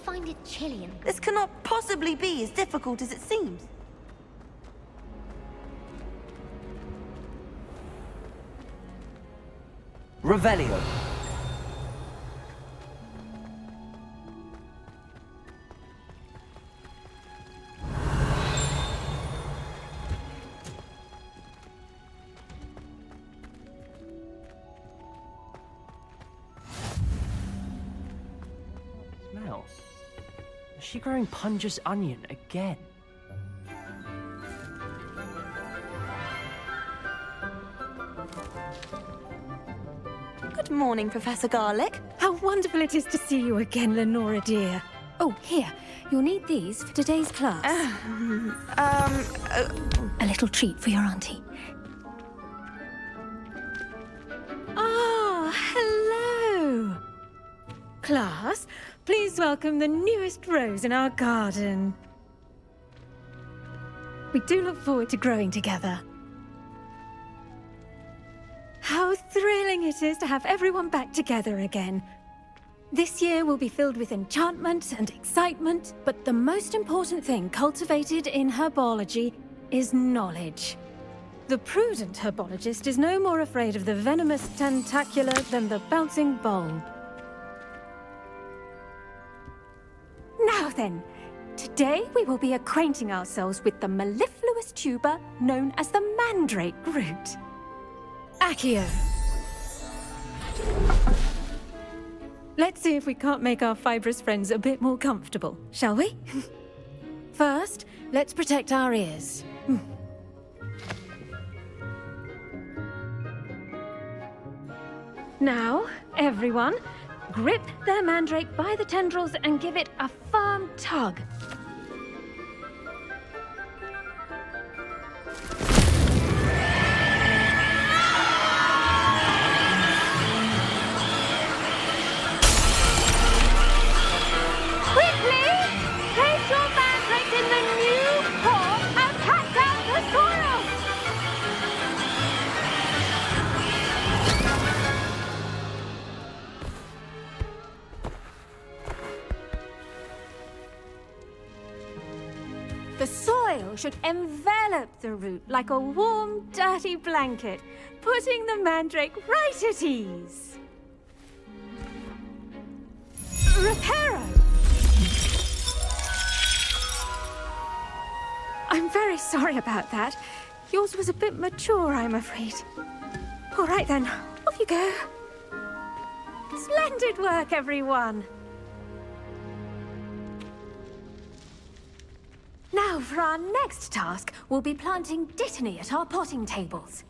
find it chilly in... This cannot possibly be as difficult as it seems. Revelio. Smell. Is she growing Punja's onion again? Good morning, Professor Garlic. How wonderful it is to see you again, Lenora dear. Oh, here. You'll need these for today's class. A little treat for your auntie. Ah, hello. Class, please welcome the newest rose in our garden. We do look forward to growing together. How thrilling it is to have everyone back together again. This year will be filled with enchantment and excitement, but the most important thing cultivated in herbology is knowledge. The prudent herbologist is no more afraid of the venomous tentacula than the bouncing bulb. Now then, today we will be acquainting ourselves with the mellifluous tuber known as the mandrake root. Accio. Let's see if we can't make our fibrous friends a bit more comfortable, shall we? First, let's protect our ears. Now, everyone, grip their mandrake by the tendrils and give it a firm tug. The soil should envelop the root like a warm, dirty blanket, putting the mandrake right at ease. Reparo! I'm very sorry about that. Yours was a bit mature, I'm afraid. All right then, off you go. Splendid work, everyone. Now, for our next task, we'll be planting dittany at our potting tables.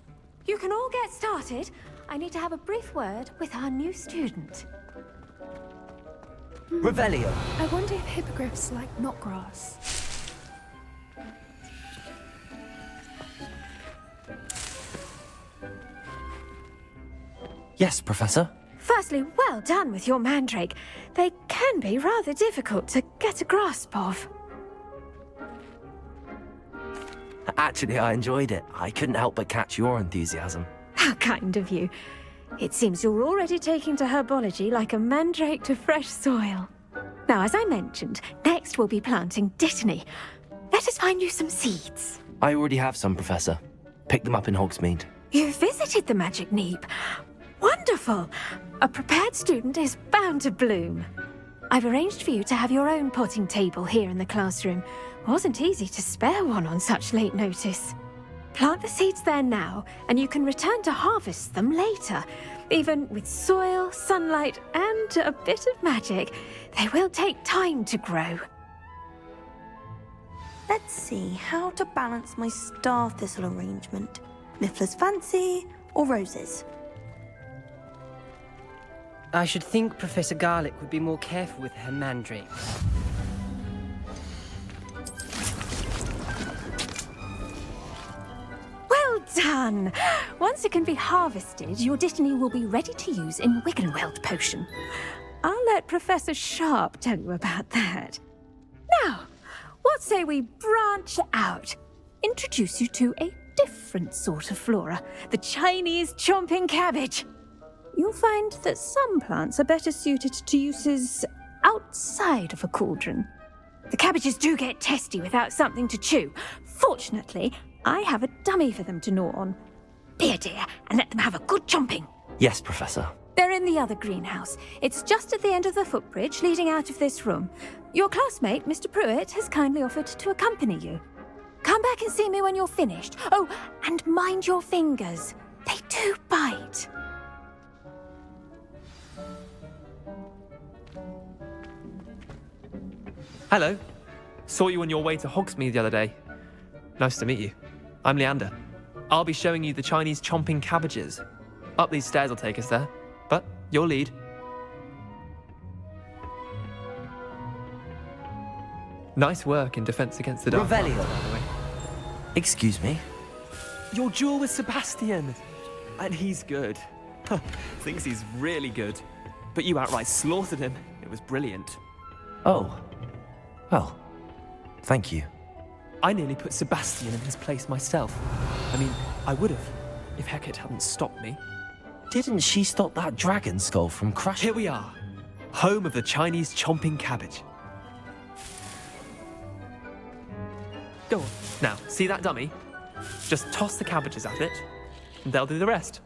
You can all get started. I need to have a brief word with our new student. Revelio. I wonder if hippogriffs like knotgrass. Yes, Professor. Firstly, well done with your mandrake. They can be rather difficult to get a grasp of. Actually, I enjoyed it. I couldn't help but catch your enthusiasm. How kind of you. It seems you're already taking to herbology like a mandrake to fresh soil. Now, as I mentioned, next we'll be planting dittany. Let us find you some seeds. I already have some, Professor. Picked them up in Hogsmeade. You visited the Magic Neep. Wonderful! A prepared student is bound to bloom. I've arranged for you to have your own potting table here in the classroom. Wasn't easy to spare one on such late notice. Plant the seeds there now, and you can return to harvest them later. Even with soil, sunlight, and a bit of magic, they will take time to grow. Let's see how to balance my star thistle arrangement. Miffler's fancy or roses? I should think Professor Garlic would be more careful with her mandrakes. Well done! Once it can be harvested, your dittany will be ready to use in Wiggenweld potion. I'll let Professor Sharp tell you about that. Now, what say we branch out? Introduce you to a different sort of flora, the Chinese chomping cabbage. You'll find that some plants are better suited to uses outside of a cauldron. The cabbages do get testy without something to chew. Fortunately, I have a dummy for them to gnaw on. Be a dear and let them have a good chomping. Yes, Professor. They're in the other greenhouse. It's just at the end of the footbridge leading out of this room. Your classmate, Mr. Pruitt, has kindly offered to accompany you. Come back and see me when you're finished. Oh, and mind your fingers. They do bite. Hello. Saw you on your way to Hogsmeade the other day. Nice to meet you. I'm Leander. I'll be showing you the Chinese chomping cabbages. Up these stairs will take us there, but your lead. Nice work in defense against the dark. Revelio. By the way. Excuse me? Your duel with Sebastian. And he's good. Thinks he's really good. But you outright slaughtered him. It was brilliant. Oh. Well, thank you. I nearly put Sebastian in his place myself. I mean, I would have, if Hecat hadn't stopped me. Didn't she stop that dragon skull from crashing? Here we are, home of the Chinese chomping cabbage. Go on. Now, see that dummy? Just toss the cabbages at it, and they'll do the rest.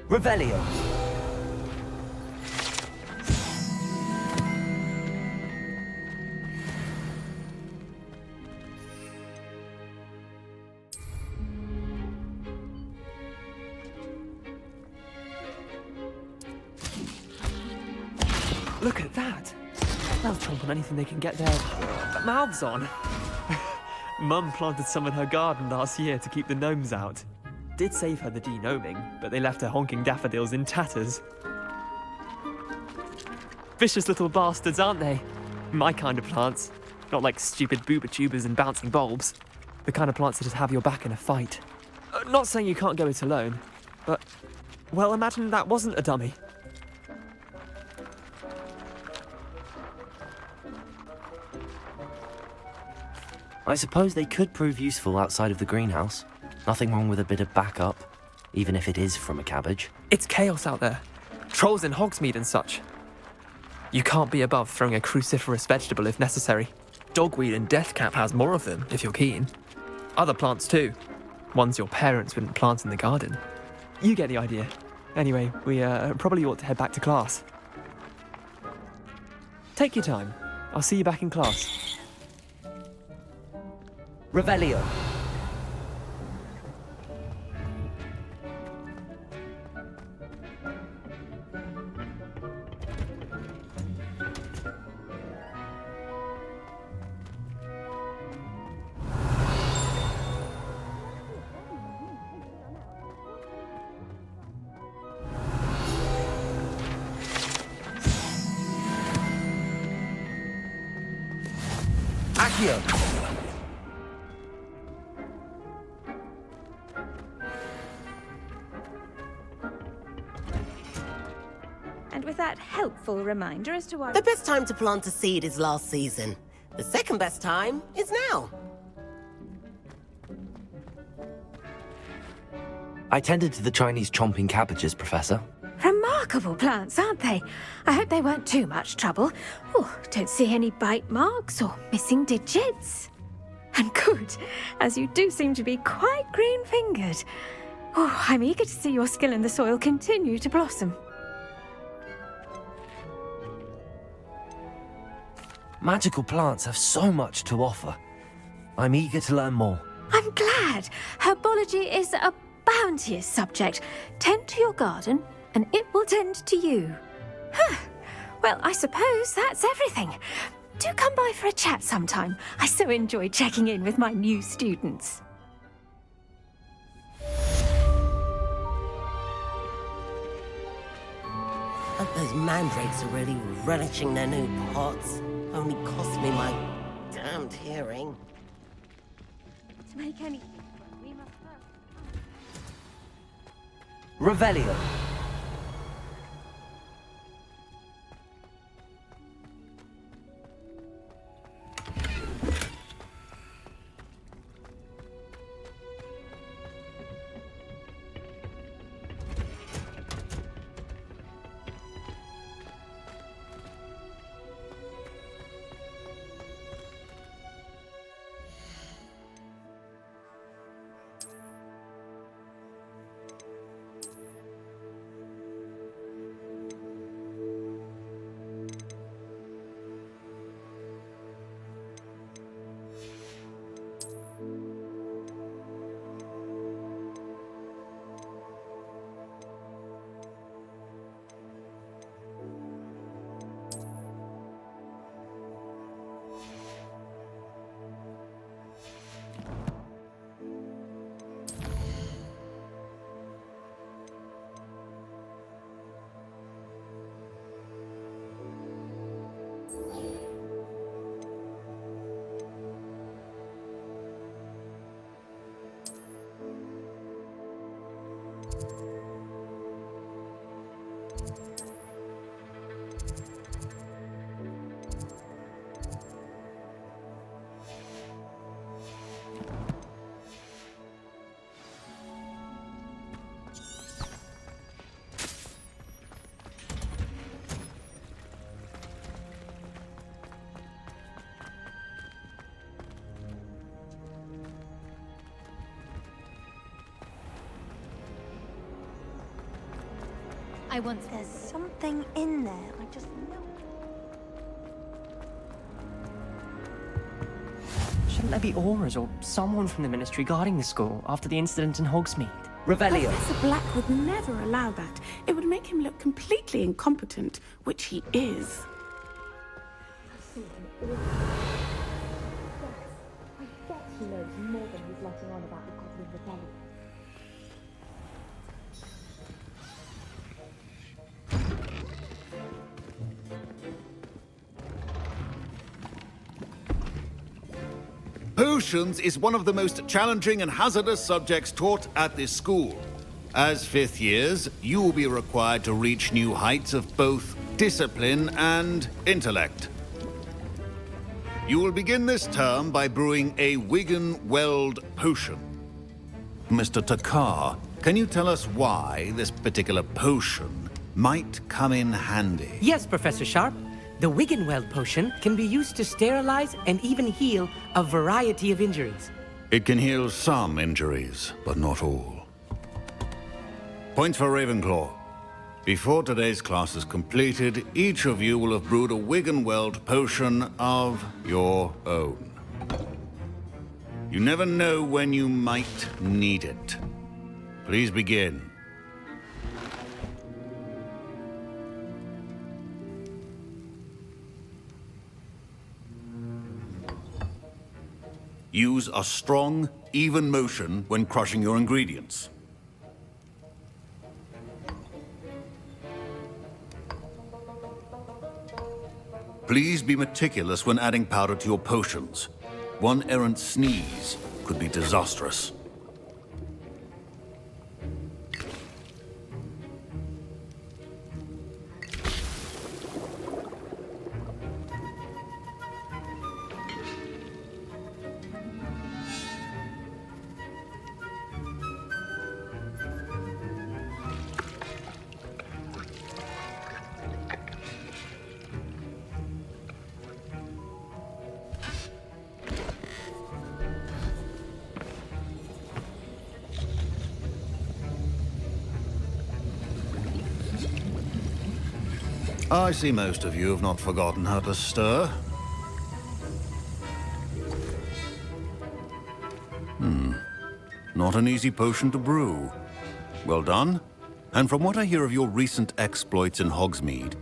Revelio. Look at that. They'll chomp on anything they can get their mouths on. Mum planted some in her garden last year to keep the gnomes out. Did save her the de-gnoming, but they left her honking daffodils in tatters. Vicious little bastards, aren't they? My kind of plants. Not like stupid booba tubers and bouncing bulbs. The kind of plants that just have your back in a fight. Not saying you can't go it alone, but, well, imagine that wasn't a dummy. I suppose they could prove useful outside of the greenhouse. Nothing wrong with a bit of backup, even if it is from a cabbage. It's chaos out there. Trolls in Hogsmeade and such. You can't be above throwing a cruciferous vegetable if necessary. Dogweed and deathcap has more of them, if you're keen. Other plants too. Ones your parents wouldn't plant in the garden. You get the idea. Anyway, we probably ought to head back to class. Take your time. I'll see you back in class. Revelio. Accio. And with that helpful reminder as to why... The best time to plant a seed is last season. The second best time is now. I tended to the Chinese chomping cabbages, Professor. Remarkable plants, aren't they? I hope they weren't too much trouble. Oh, don't see any bite marks or missing digits. And good, as you do seem to be quite green-fingered. Oh, I'm eager to see your skill in the soil continue to blossom. Magical plants have so much to offer. I'm eager to learn more. I'm glad. Herbology is a bounteous subject. Tend to your garden, and it will tend to you. Huh. Well, I suppose that's everything. Do come by for a chat sometime. I so enjoy checking in with my new students. Hope those mandrakes are really relishing their new pots. Only cost me my damned hearing. To make anything, we must first... Revelio. I once There's something in there. I just know. Shouldn't there be auras or someone from the Ministry guarding the school after the incident in Hogsmeade? Revelio. Professor Black would never allow that. It would make him look completely incompetent, which he is. Potions is one of the most challenging and hazardous subjects taught at this school. As fifth years, you will be required to reach new heights of both discipline and intellect. You will begin this term by brewing a Wigan-Weld potion. Mr. Takar, can you tell us why this particular potion might come in handy? Yes, Professor Sharp. The Wiggenweld potion can be used to sterilize and even heal a variety of injuries. It can heal some injuries, but not all. Points for Ravenclaw. Before today's class is completed, each of you will have brewed a Wiggenweld potion of your own. You never know when you might need it. Please begin. Use a strong, even motion when crushing your ingredients. Please be meticulous when adding powder to your potions. One errant sneeze could be disastrous. I see most of you have not forgotten how to stir. Not an easy potion to brew. Well done. And from what I hear of your recent exploits in Hogsmeade,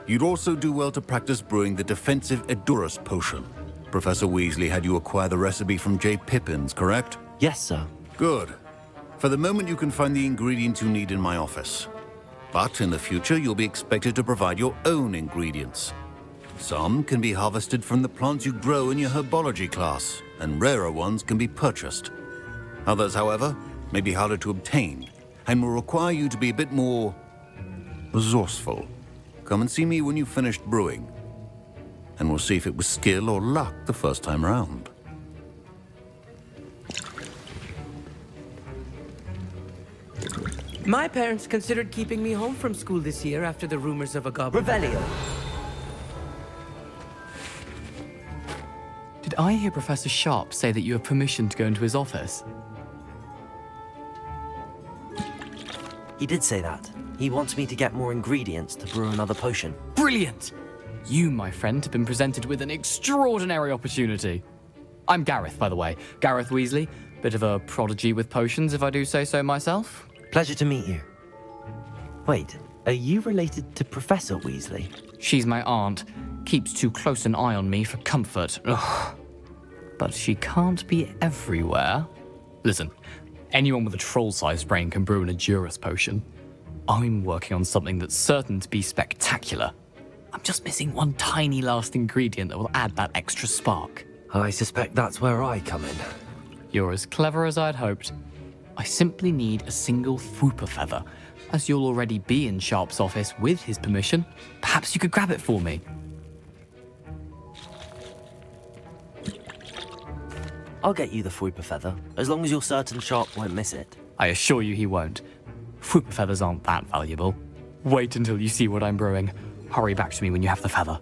you'd also do well to practice brewing the defensive Edurus potion. Professor Weasley had you acquire the recipe from J. Pippins, correct? Yes, sir. Good. For the moment, you can find the ingredients you need in my office. But in the future, you'll be expected to provide your own ingredients. Some can be harvested from the plants you grow in your Herbology class, and rarer ones can be purchased. Others, however, may be harder to obtain, and will require you to be a bit more resourceful. Come and see me when you've finished brewing, and we'll see if it was skill or luck the first time around. My parents considered keeping me home from school this year after the rumors of a goblin. Revelio. Did I hear Professor Sharp say that you have permission to go into his office? He did say that. He wants me to get more ingredients to brew another potion. Brilliant! You, my friend, have been presented with an extraordinary opportunity. I'm Gareth, by the way. Gareth Weasley. Bit of a prodigy with potions, if I do say so myself. Pleasure to meet you. Wait, are you related to Professor Weasley? She's my aunt. Keeps too close an eye on me for comfort. Ugh. But she can't be everywhere. Listen, anyone with a troll-sized brain can brew an Edurus potion. I'm working on something that's certain to be spectacular. I'm just missing one tiny last ingredient that will add that extra spark. I suspect that's where I come in. You're as clever as I'd hoped. I simply need a single Fwooper feather. As you'll already be in Sharp's office with his permission, perhaps you could grab it for me. I'll get you the Fwooper feather, as long as you're certain Sharp won't miss it. I assure you he won't. Fwooper feathers aren't that valuable. Wait until you see what I'm brewing. Hurry back to me when you have the feather.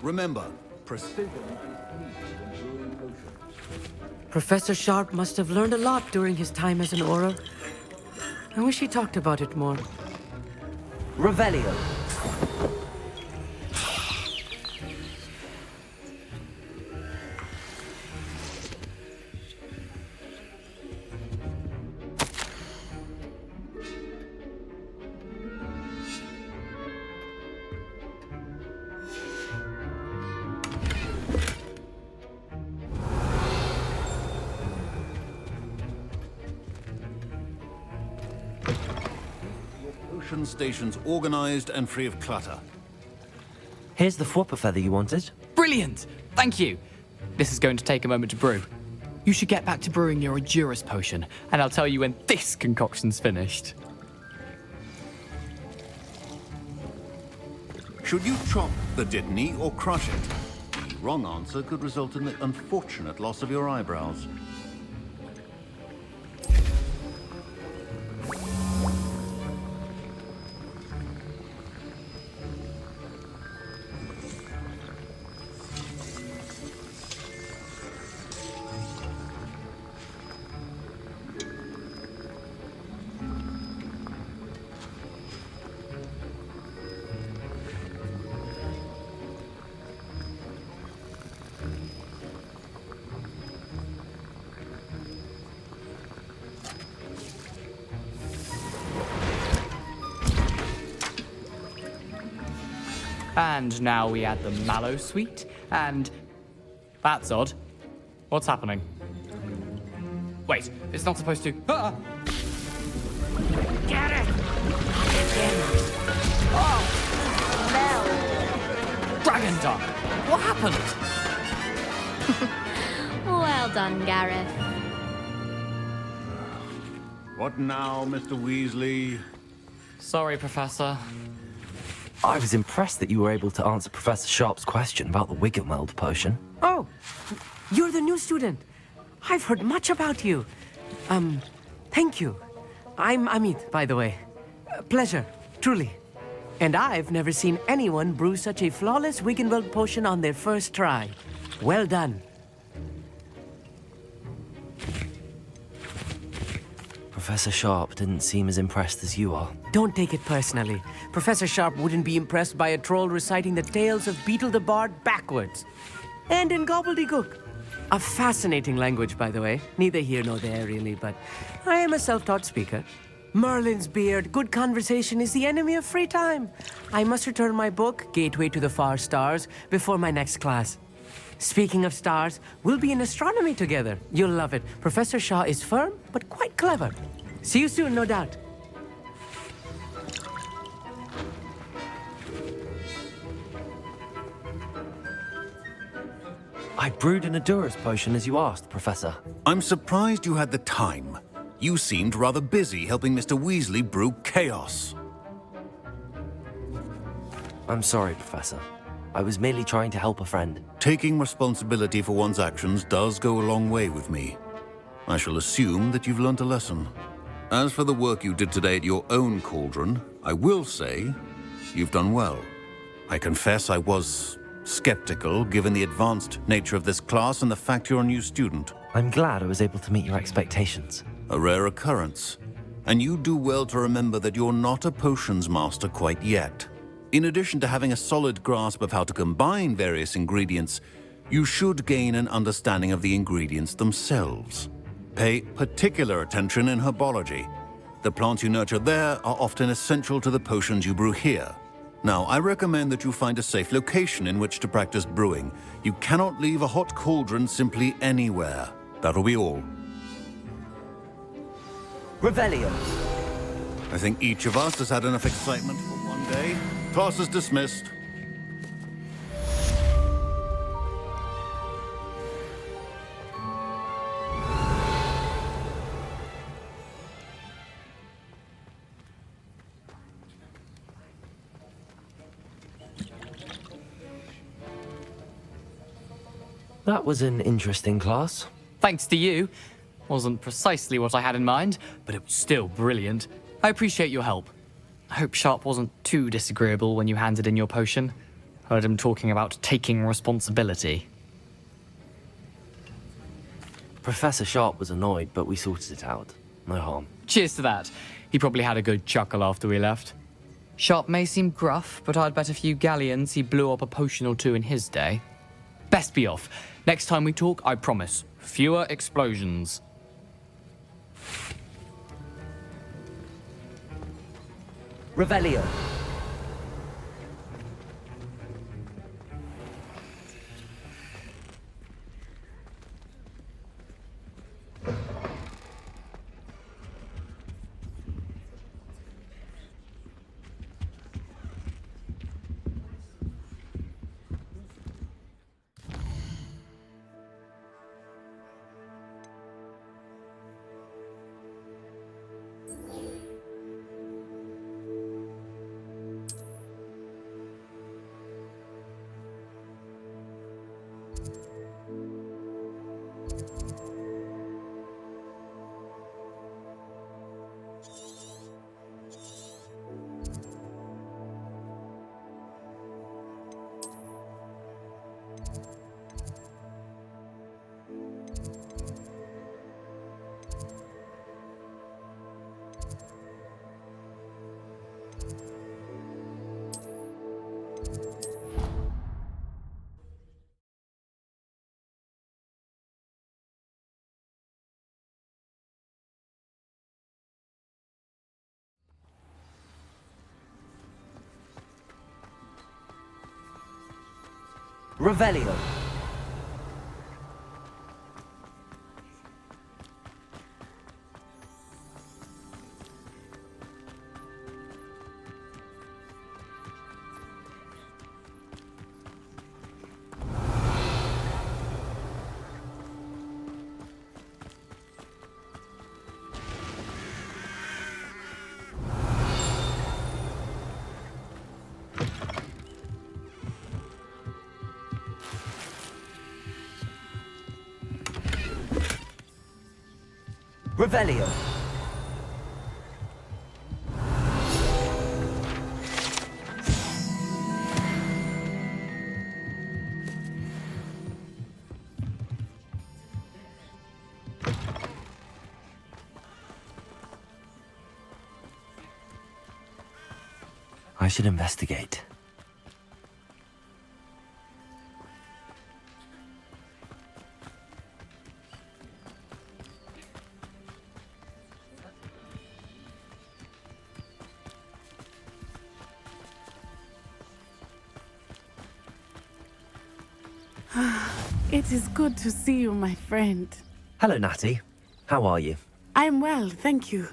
Remember, precision is key when brewing potions. Professor Sharp must have learned a lot during his time as an Auror. I wish he talked about it more. Revelio. Stations organized and free of clutter. Here's the Fwopper feather you wanted. Brilliant! Thank you. This is going to take a moment to brew. You should get back to brewing your Adurus potion, and I'll tell you when this concoction's finished. Should you chop the Dittany or crush it? The wrong answer could result in the unfortunate loss of your eyebrows. And now we add the mallow sweet, and... That's odd. What's happening? Wait, it's not supposed to... Ah! Get it! Oh! No! Dragon Dung! What happened? Well done, Gareth. What now, Mr. Weasley? Sorry, Professor. I was impressed that you were able to answer Professor Sharp's question about the Wiggenweld potion. Oh, you're the new student. I've heard much about you. Thank you. I'm Amit, by the way. Pleasure, truly. And I've never seen anyone brew such a flawless Wiggenweld potion on their first try. Well done. Professor Sharp didn't seem as impressed as you are. Don't take it personally. Professor Sharp wouldn't be impressed by a troll reciting the tales of Beetle the Bard backwards. And in gobbledygook. A fascinating language, by the way. Neither here nor there, really, but I am a self-taught speaker. Merlin's beard, good conversation is the enemy of free time. I must return my book, Gateway to the Far Stars, before my next class. Speaking of stars, we'll be in astronomy together. You'll love it. Professor Shaw is firm, but quite clever. See you soon, no doubt. I brewed an Adurus potion as you asked, Professor. I'm surprised you had the time. You seemed rather busy helping Mr. Weasley brew chaos. I'm sorry, Professor. I was merely trying to help a friend. Taking responsibility for one's actions does go a long way with me. I shall assume that you've learnt a lesson. As for the work you did today at your own cauldron, I will say you've done well. I confess I was skeptical given the advanced nature of this class and the fact you're a new student. I'm glad I was able to meet your expectations. A rare occurrence. And you do well to remember that you're not a potions master quite yet. In addition to having a solid grasp of how to combine various ingredients, you should gain an understanding of the ingredients themselves. Pay particular attention in herbology. The plants you nurture there are often essential to the potions you brew here. Now, I recommend that you find a safe location in which to practice brewing. You cannot leave a hot cauldron simply anywhere. That'll be all. Revelio. I think each of us has had enough excitement for one day. Class is dismissed. That was an interesting class. Thanks to you. Wasn't precisely what I had in mind, but it was still brilliant. I appreciate your help. I hope Sharp wasn't too disagreeable when you handed in your potion. Heard him talking about taking responsibility. Professor Sharp was annoyed, but we sorted it out. No harm. Cheers to that. He probably had a good chuckle after we left. Sharp may seem gruff, but I'd bet a few galleons he blew up a potion or two in his day. Best be off. Next time we talk, I promise, fewer explosions. Revelio. Revelio. Revelio. I should investigate. It is good to see you, my friend. Hello, Natty. How are you? I am well, thank you.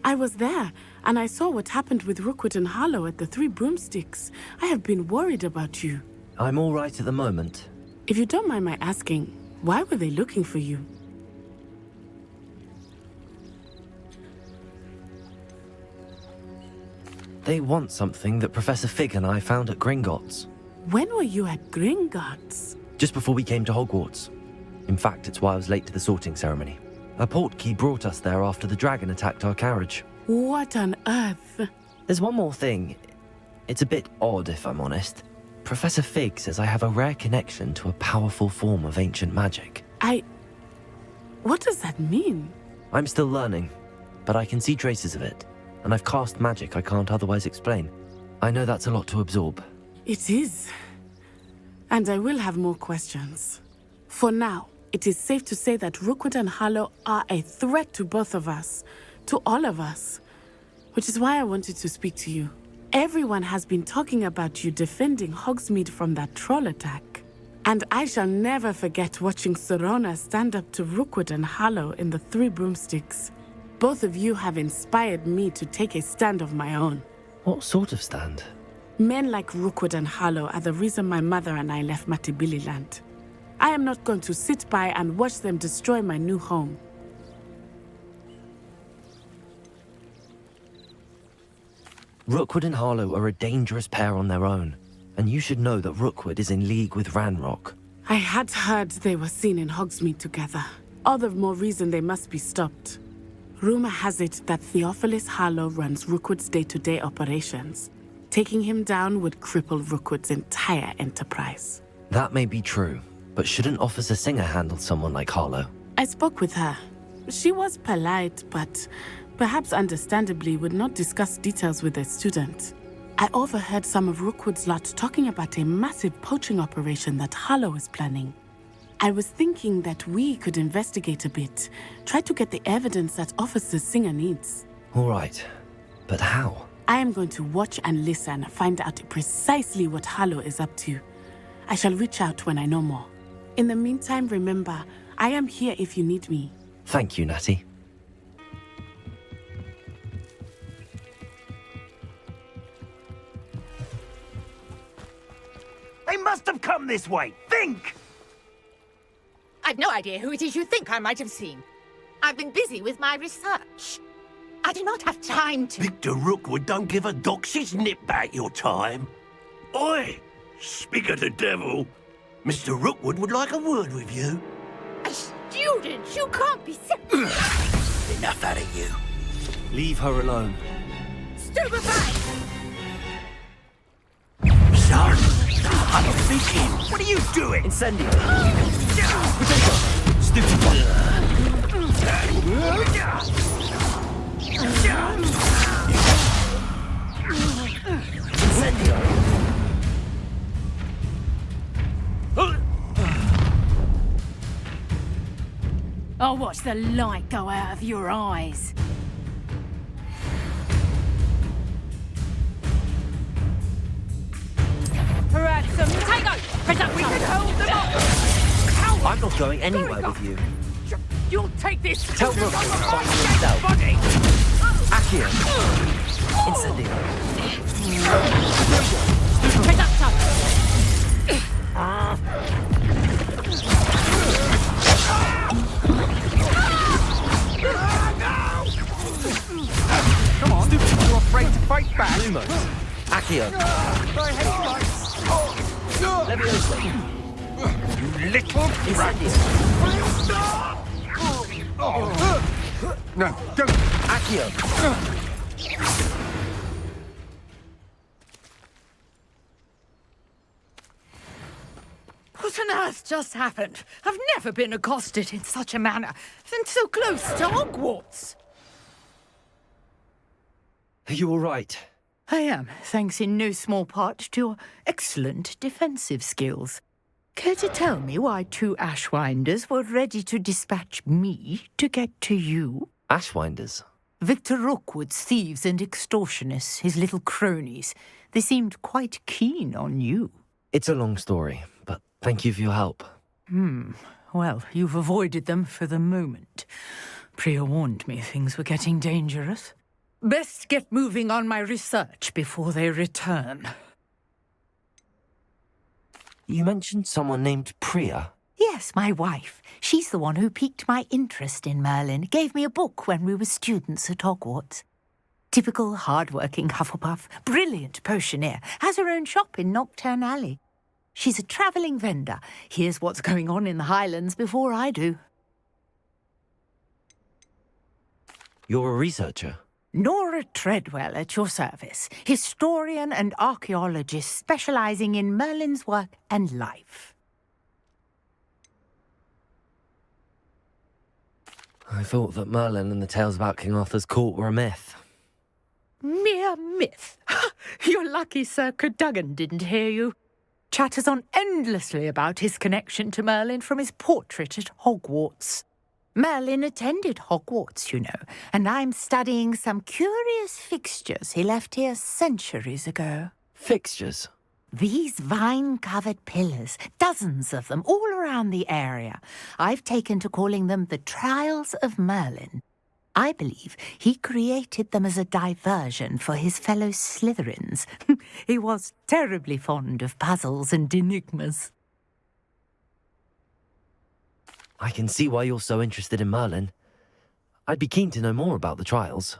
I was there, and I saw what happened with Rookwood and Harlow at the Three Broomsticks. I have been worried about you. I'm all right at the moment. If you don't mind my asking, why were they looking for you? They want something that Professor Fig and I found at Gringotts. When were you at Gringotts? Just before we came to Hogwarts. In fact, it's why I was late to the sorting ceremony. A portkey brought us there after the dragon attacked our carriage. What on earth? There's one more thing. It's a bit odd, if I'm honest. Professor Fig says I have a rare connection to a powerful form of ancient magic. What does that mean? I'm still learning, but I can see traces of it, and I've cast magic I can't otherwise explain. I know that's a lot to absorb. It is. And I will have more questions. For now, it is safe to say that Rookwood and Harlow are a threat to both of us, to all of us, which is why I wanted to speak to you. Everyone has been talking about you defending Hogsmeade from that troll attack. And I shall never forget watching Serona stand up to Rookwood and Harlow in the Three Broomsticks. Both of you have inspired me to take a stand of my own. What sort of stand? Men like Rookwood and Harlow are the reason my mother and I left Matibililand. I am not going to sit by and watch them destroy my new home. Rookwood and Harlow are a dangerous pair on their own, and you should know that Rookwood is in league with Ranrock. I had heard they were seen in Hogsmeade together. All the more reason they must be stopped. Rumor has it that Theophilus Harlow runs Rookwood's day-to-day operations. Taking him down would cripple Rookwood's entire enterprise. That may be true, but shouldn't Officer Singer handle someone like Harlow? I spoke with her. She was polite, but perhaps understandably would not discuss details with a student. I overheard some of Rookwood's lot talking about a massive poaching operation that Harlow is planning. I was thinking that we could investigate a bit, try to get the evidence that Officer Singer needs. All right, but how? I am going to watch and listen, find out precisely what Harlow is up to. I shall reach out when I know more. In the meantime, remember, I am here if you need me. Thank you, Natty. They must have come this way. Think! I've no idea who it is you think I might have seen. I've been busy with my research. I do not have time to... Victor Rookwood don't give a doxy's nip back your time. Oi! Speak of the devil. Mr. Rookwood would like a word with you. A student? You can't be Enough out of you. Leave her alone. Stupefy! Son, I'm thinking. What are you doing? Incendio. Incendio. I'll watch the light go out of your eyes. Ransom, take out! We can hold them up! I'm not going anywhere with you. You'll take this! Tell Rook to find himself. Body! Accio. Incendio. Take that stuff! Come on, you're afraid to fight back. Lumos. Accio. Leviosa. You little brat. No, don't. Accio. What on earth just happened? I've never been accosted in such a manner, and so close to Hogwarts. Are you all right? I am, thanks in no small part to your excellent defensive skills. Care to tell me why two Ashwinders were ready to dispatch me to get to you? Ashwinders? Victor Rookwood's thieves and extortionists, his little cronies. They seemed quite keen on you. It's a long story, but thank you for your help. Well, you've avoided them for the moment. Priya warned me things were getting dangerous. Best get moving on my research before they return. You mentioned someone named Priya. Yes, my wife. She's the one who piqued my interest in Merlin. Gave me a book when we were students at Hogwarts. Typical hard-working Hufflepuff, brilliant potioneer, has her own shop in Knockturn Alley. She's a travelling vendor. Hears what's going on in the Highlands before I do. You're a researcher? Nora Treadwell at your service, historian and archaeologist specialising in Merlin's work and life. I thought that Merlin and the tales about King Arthur's court were a myth. Mere myth. You're lucky Sir Cadogan didn't hear you. Chatters on endlessly about his connection to Merlin from his portrait at Hogwarts. Merlin attended Hogwarts, you know, and I'm studying some curious fixtures he left here centuries ago. Fixtures? These vine-covered pillars, dozens of them, all around the area. I've taken to calling them the Trials of Merlin. I believe he created them as a diversion for his fellow Slytherins. He was terribly fond of puzzles and enigmas. I can see why you're so interested in Merlin. I'd be keen to know more about the trials.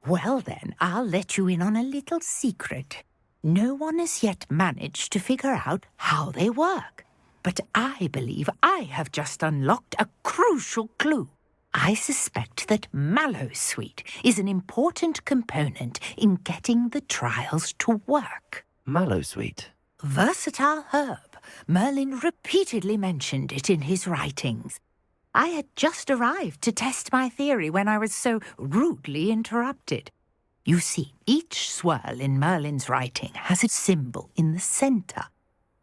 Well then, I'll let you in on a little secret. No one has yet managed to figure out how they work. But I believe I have just unlocked a crucial clue. I suspect that Mallowsweet is an important component in getting the trials to work. Mallowsweet? Versatile herb. Merlin repeatedly mentioned it in his writings. I had just arrived to test my theory when I was so rudely interrupted. You see, each swirl in Merlin's writing has a symbol in the center.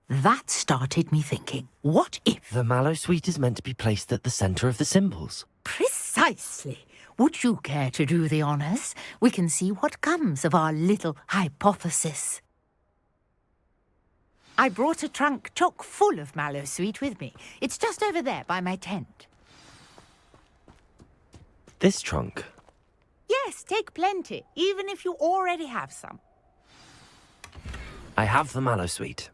That started me thinking, what if... The mallowsweet is meant to be placed at the center of the symbols. Precisely. Would you care to do the honors? We can see what comes of our little hypothesis. I brought a trunk chock full of mallowsweet with me. It's just over there by my tent. This trunk? Yes, take plenty, even if you already have some. I have the mallowsweet.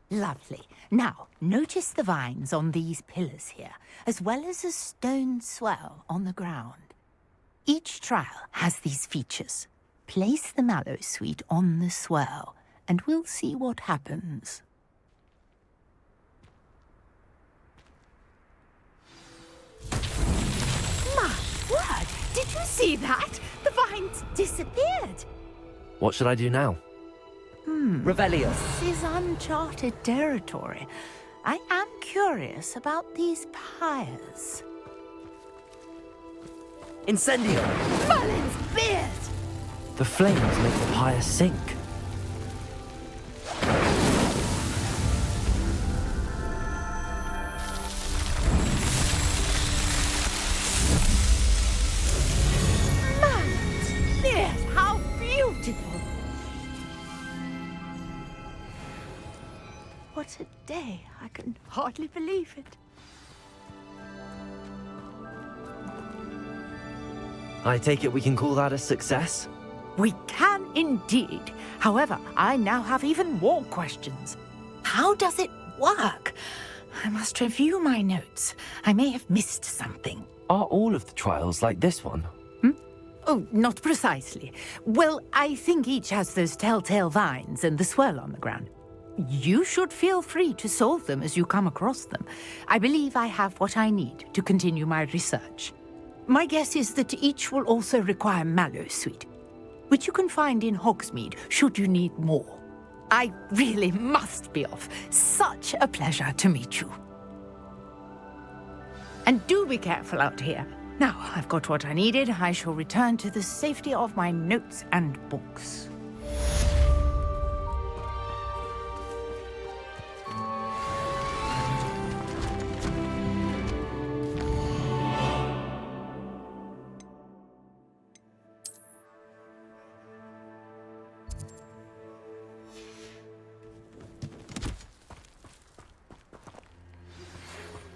Lovely. Now, notice the vines on these pillars here, as well as a stone swell on the ground. Each trial has these features. Place the mallowsweet on the swell, and we'll see what happens. My word! Did you see that? The vines disappeared. What should I do now? Revelio. This is uncharted territory. I am curious about these pyres. Incendio! Merlin's beard! The flames make the pyre sink. Merlin's beard! How beautiful! What a day. I can hardly believe it. I take it we can call that a success? We can indeed. However, I now have even more questions. How does it work? I must review my notes. I may have missed something. Are all of the trials like this one? Oh, not precisely. Well, I think each has those telltale vines and the swirl on the ground. You should feel free to solve them as you come across them. I believe I have what I need to continue my research. My guess is that each will also require mallowsweet, which you can find in Hogsmeade should you need more. I really must be off. Such a pleasure to meet you. And do be careful out here. Now I've got what I needed, I shall return to the safety of my notes and books.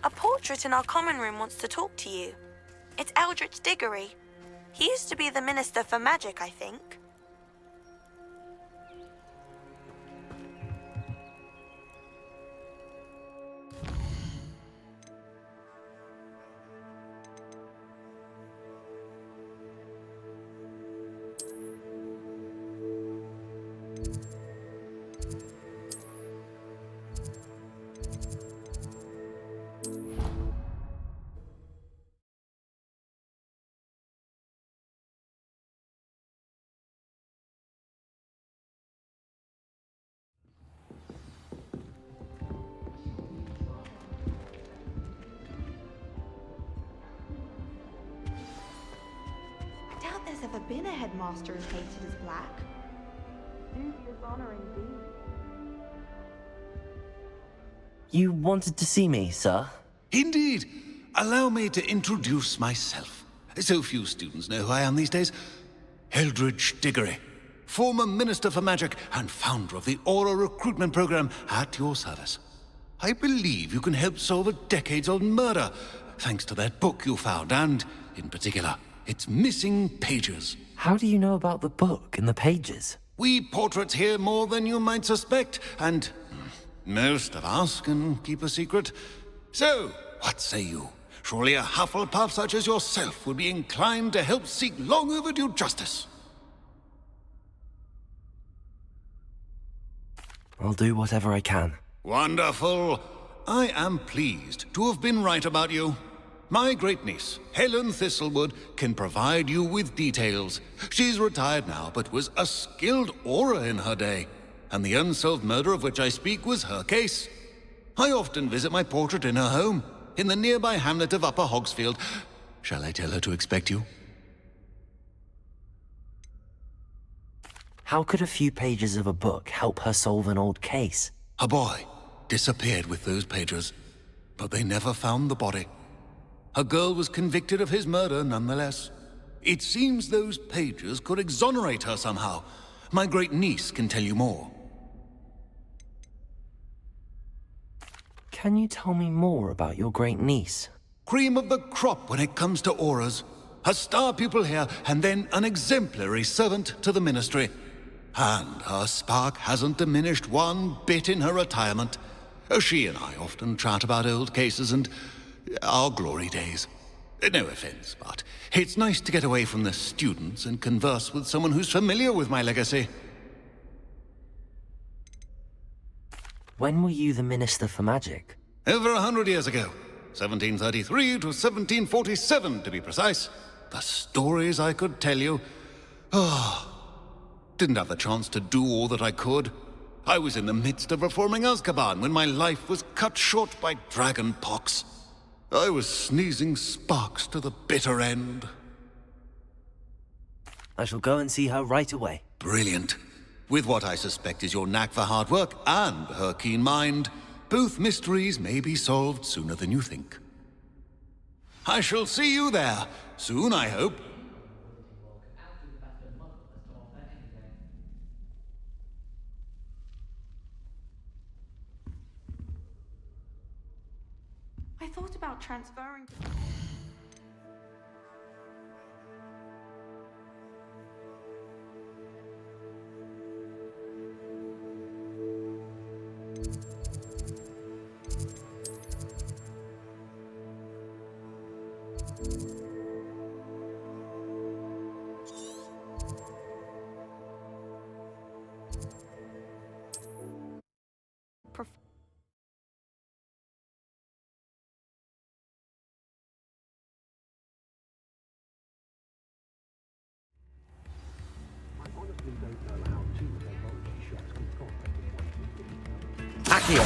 A portrait in our common room wants to talk to you. It's Eldritch Diggory. He used to be the Minister for Magic, I think. There's ever been a headmaster as hated as black. Dubious honor indeed. You wanted to see me, sir? Indeed. Allow me to introduce myself. So few students know who I am these days. Eldritch Diggory, former Minister for Magic and founder of the Aura Recruitment Program at your service. I believe you can help solve a decades-old murder, thanks to that book you found, and, in particular, its missing pages. How do you know about the book and the pages? We portraits hear more than you might suspect, and most of us can keep a secret. So, what say you? Surely a Hufflepuff such as yourself would be inclined to help seek long overdue justice. I'll do whatever I can. Wonderful. I am pleased to have been right about you. My great-niece, Helen Thistlewood, can provide you with details. She's retired now, but was a skilled aura in her day. And the unsolved murder of which I speak was her case. I often visit my portrait in her home. in the nearby hamlet of Upper Hogsfield. Shall I tell her to expect you? How could a few pages of a book help her solve an old case? A boy disappeared with those pages, but they never found the body. A girl was convicted of his murder nonetheless. It seems those pages could exonerate her somehow. My great niece can tell you more. Can you tell me more about your great niece? Cream of the crop when it comes to auras. A star pupil here, and then an exemplary servant to the ministry. And her spark hasn't diminished one bit in her retirement. She and I often chat about old cases and our glory days. No offense, but it's nice to get away from the students and converse with someone who's familiar with my legacy. When were you the Minister for Magic? Over 100 years ago. 1733 to 1747, to be precise. The stories I could tell you. Didn't have the chance to do all that I could. I was in the midst of reforming Azkaban when my life was cut short by dragon pox. I was sneezing sparks to the bitter end. I shall go and see her right away. Brilliant. With what I suspect is your knack for hard work and her keen mind, both mysteries may be solved sooner than you think. I shall see you there, soon I hope. I thought about transferring. Accio!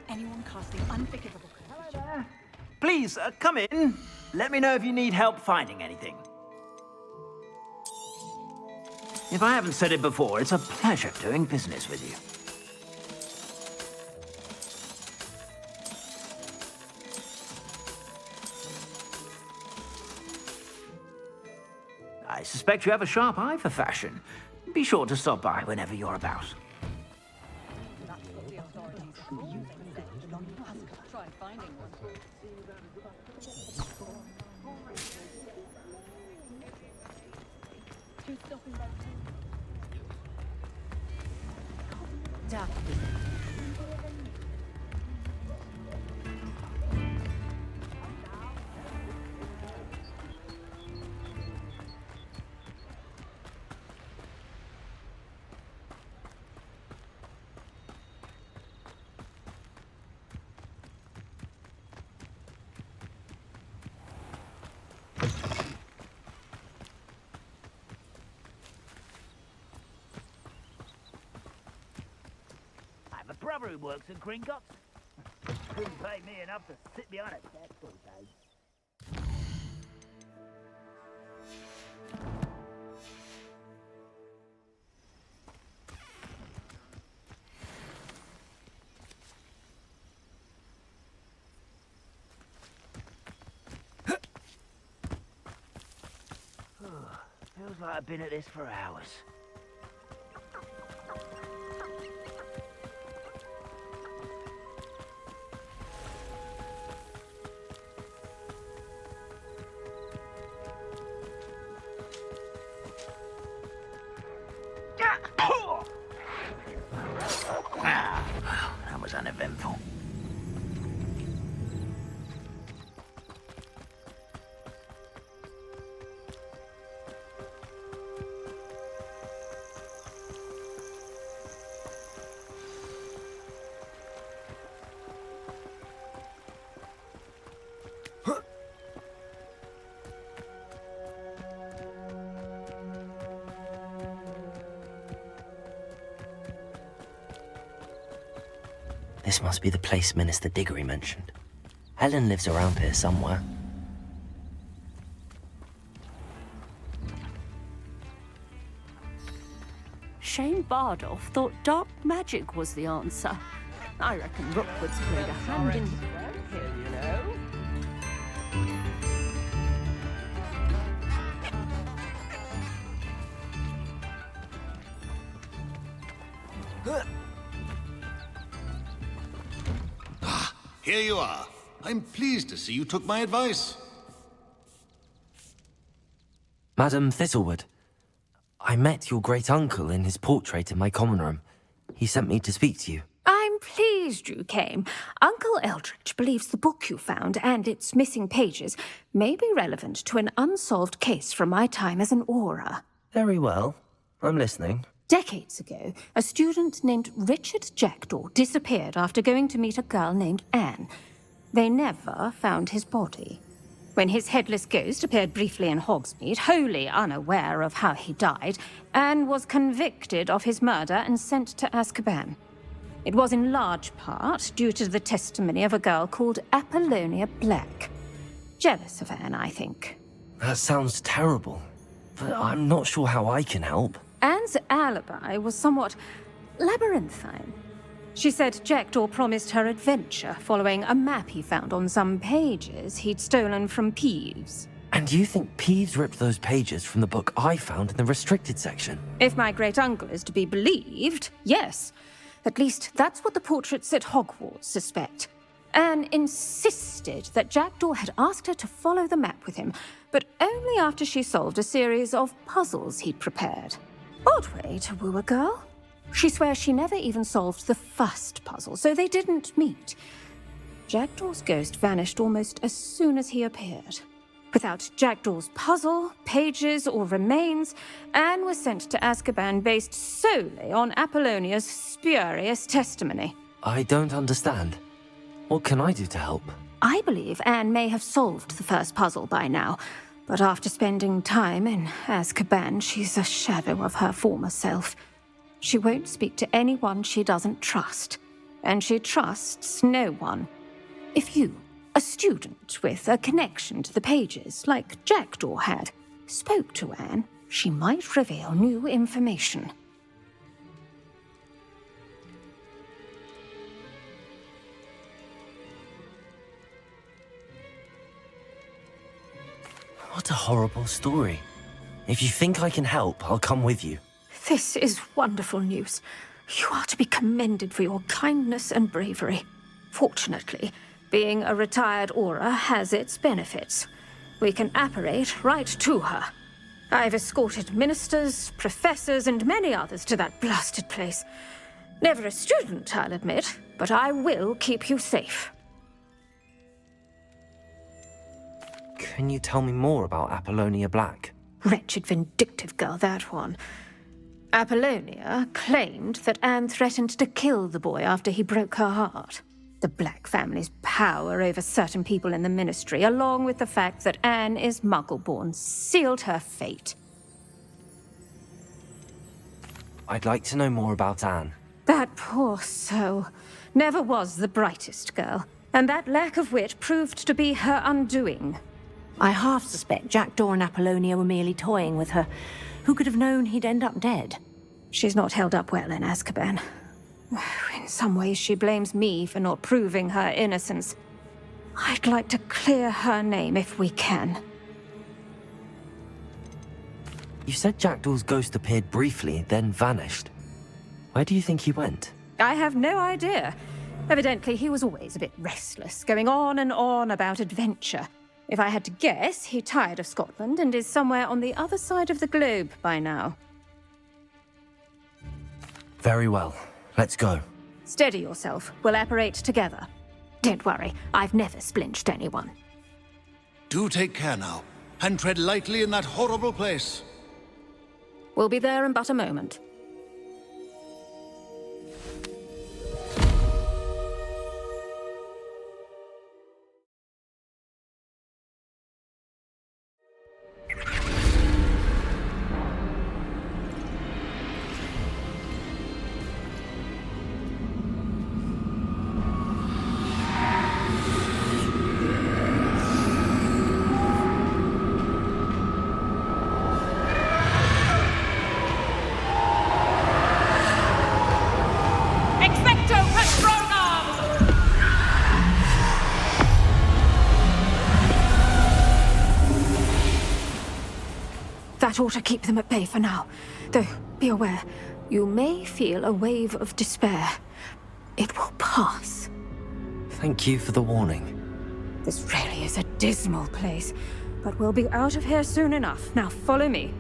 Anyone casting unforgivable. Hello there. Please, come in. Let me know if you need help finding anything. If I haven't said it before, it's a pleasure doing business with you. I suspect you have a sharp eye for fashion. Be sure to stop by whenever you're about. A brother who works at Gringotts. Couldn't pay me enough to sit behind a desk all day. Feels like I've been at this for hours. That was uneventful. This must be the place Minister Diggory mentioned. Helen lives around here somewhere. Shane Bardolph thought dark magic was the answer. I reckon Rookwood's played a hand in here, you know. Here you are. I'm pleased to see you took my advice. Madam Thistlewood, I met your great-uncle in his portrait in my common room. He sent me to speak to you. I'm pleased you came. Uncle Eldridge believes the book you found and its missing pages may be relevant to an unsolved case from my time as an aura. Very well. I'm listening. Decades ago, a student named Richard Jackdaw disappeared after going to meet a girl named Anne. They never found his body. When his headless ghost appeared briefly in Hogsmeade, wholly unaware of how he died, Anne was convicted of his murder and sent to Azkaban. It was in large part due to the testimony of a girl called Apollonia Black. Jealous of Anne, I think. That sounds terrible, but I'm not sure how I can help. Anne's alibi was somewhat labyrinthine. She said Jackdaw promised her adventure following a map he found on some pages he'd stolen from Peeves. And you think Peeves ripped those pages from the book I found in the restricted section? If my great-uncle is to be believed, yes. At least that's what the portraits at Hogwarts suspect. Anne insisted that Jackdaw had asked her to follow the map with him, but only after she solved a series of puzzles he'd prepared. Odd way to woo a girl. She swears she never even solved the first puzzle, so they didn't meet. Jackdaw's ghost vanished almost as soon as he appeared. Without Jackdaw's puzzle, pages, or remains, Anne was sent to Azkaban based solely on Apollonia's spurious testimony. I don't understand. What can I do to help? I believe Anne may have solved the first puzzle by now, but after spending time in Azkaban, she's a shadow of her former self. She won't speak to anyone she doesn't trust, and she trusts no one. If you, a student with a connection to the pages, like Jackdaw had, spoke to Anne, she might reveal new information. What a horrible story. If you think I can help, I'll come with you. This is wonderful news. You are to be commended for your kindness and bravery. Fortunately, being a retired aura has its benefits. We can apparate right to her. I've escorted ministers, professors, and many others to that blasted place. Never a student, I'll admit, but I will keep you safe. Can you tell me more about Apollonia Black? Wretched, vindictive girl, that one. Apollonia claimed that Anne threatened to kill the boy after he broke her heart. The Black family's power over certain people in the Ministry, along with the fact that Anne is Muggle-born, sealed her fate. I'd like to know more about Anne. That poor soul never was the brightest girl, and that lack of wit proved to be her undoing. I half suspect Jackdaw and Apollonia were merely toying with her. Who could have known he'd end up dead? She's not held up well in Azkaban. In some ways, she blames me for not proving her innocence. I'd like to clear her name if we can. You said Jackdaw's ghost appeared briefly, then vanished. Where do you think he went? I have no idea. Evidently, he was always a bit restless, going on and on about adventure. If I had to guess, he tired of Scotland and is somewhere on the other side of the globe by now. Very well. Let's go. Steady yourself. We'll apparate together. Don't worry, I've never splinched anyone. Do take care now, and tread lightly in that horrible place. We'll be there in but a moment. That ought to keep them at bay for now. Though, be aware, you may feel a wave of despair. It will pass. Thank you for the warning. This really is a dismal place, but we'll be out of here soon enough. Now follow me.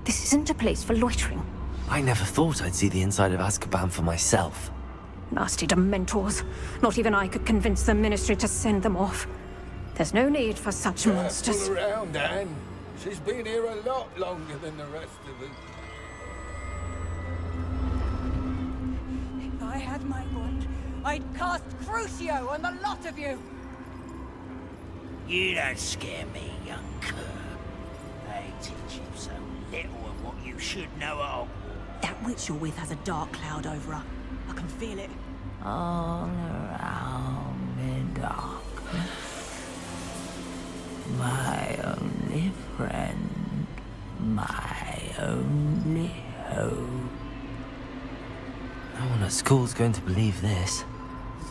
This isn't a place for loitering. I never thought I'd see the inside of Azkaban for myself. Nasty Dementors. Not even I could convince the Ministry to send them off. There's no need for such monsters. Careful around, Anne. She's been here a lot longer than the rest of us. If I had my wand, I'd cast Crucio on the lot of you! You don't scare me, young cur. They teach you so little of what you should know at Hogwarts. That witch you're with has a dark cloud over her. I can feel it. All around me darkness. My only friend. My only hope. No one at school's going to believe this.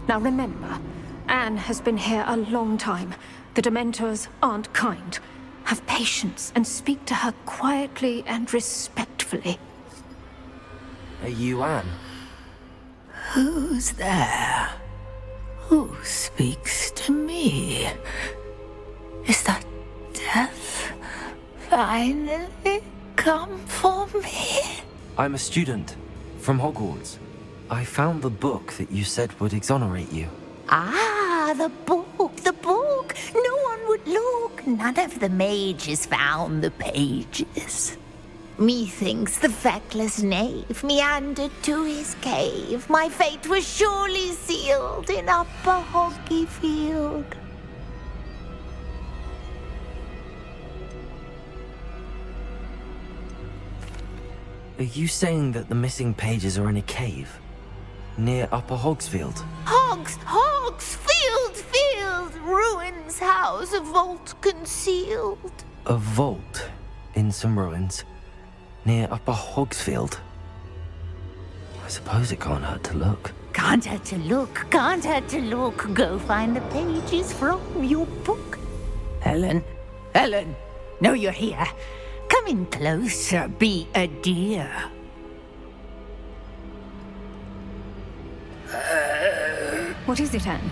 Now remember, Anne has been here a long time. The Dementors aren't kind. Have patience and speak to her quietly and respectfully. Are you Anne? Who's there? Who speaks to me? Is that death finally come for me? I'm a student from Hogwarts. I found the book that you said would exonerate you. Ah, the book, the book. No one would look. None of the mages found the pages. Methinks the feckless knave meandered to his cave. My fate was surely sealed in Upper Hoggyfield. Are you saying that the missing pages are in a cave? Near Upper Hogsfield? Field, ruins house, a vault concealed. A vault in some ruins near Upper Hogsfield? I suppose it can't hurt to look. Can't hurt to look, can't hurt to look. Go find the pages from your book. Helen, know you're here. Come in closer, be a dear. What is it, Anne?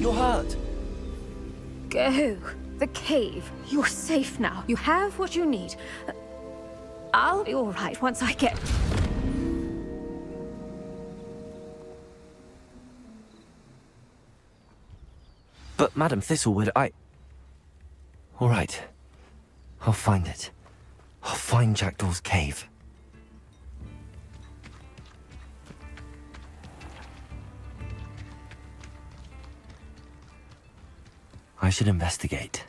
You're hurt. Go. The cave. You're safe now. You have what you need. I'll be all right once I get... But Madam Thistlewood, All right. I'll find it. I'll find Jackdaw's cave. I should investigate.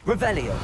Revelio.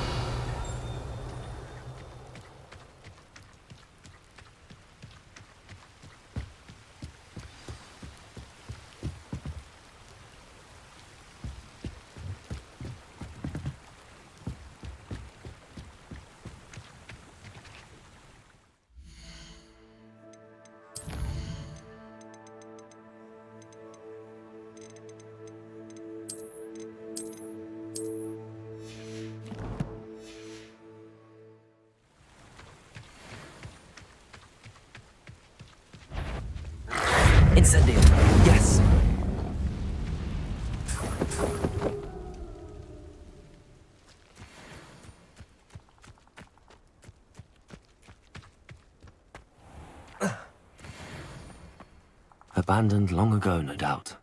Incendium. Yes. Abandoned long ago, no doubt.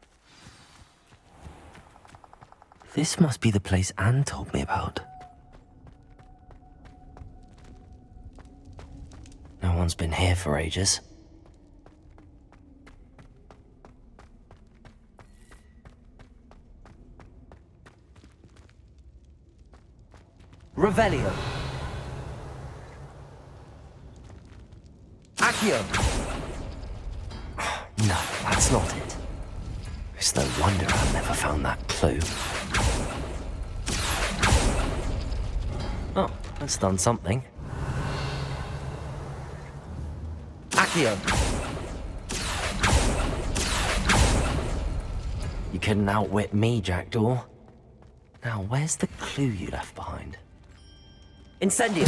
This must be the place Anne told me about. No one's been here for ages. Revelio. Accio. No, that's not it. It's no wonder I never found that clue. Oh, that's done something. Accio. You couldn't outwit me, Jackdaw. Now, where's the clue you left behind? Incendio!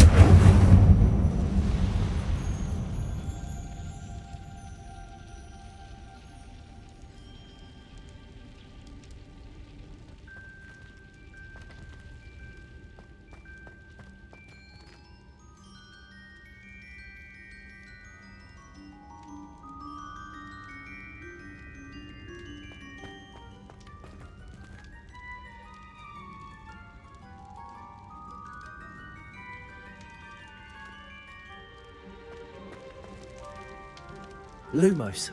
Lumos.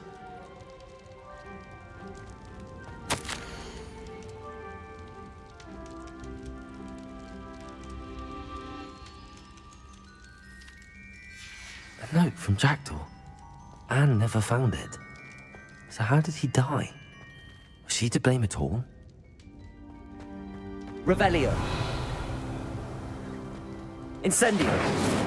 A note from Jackdaw. Anne never found it. So how did he die? Was she to blame at all? Revelio. Incendio.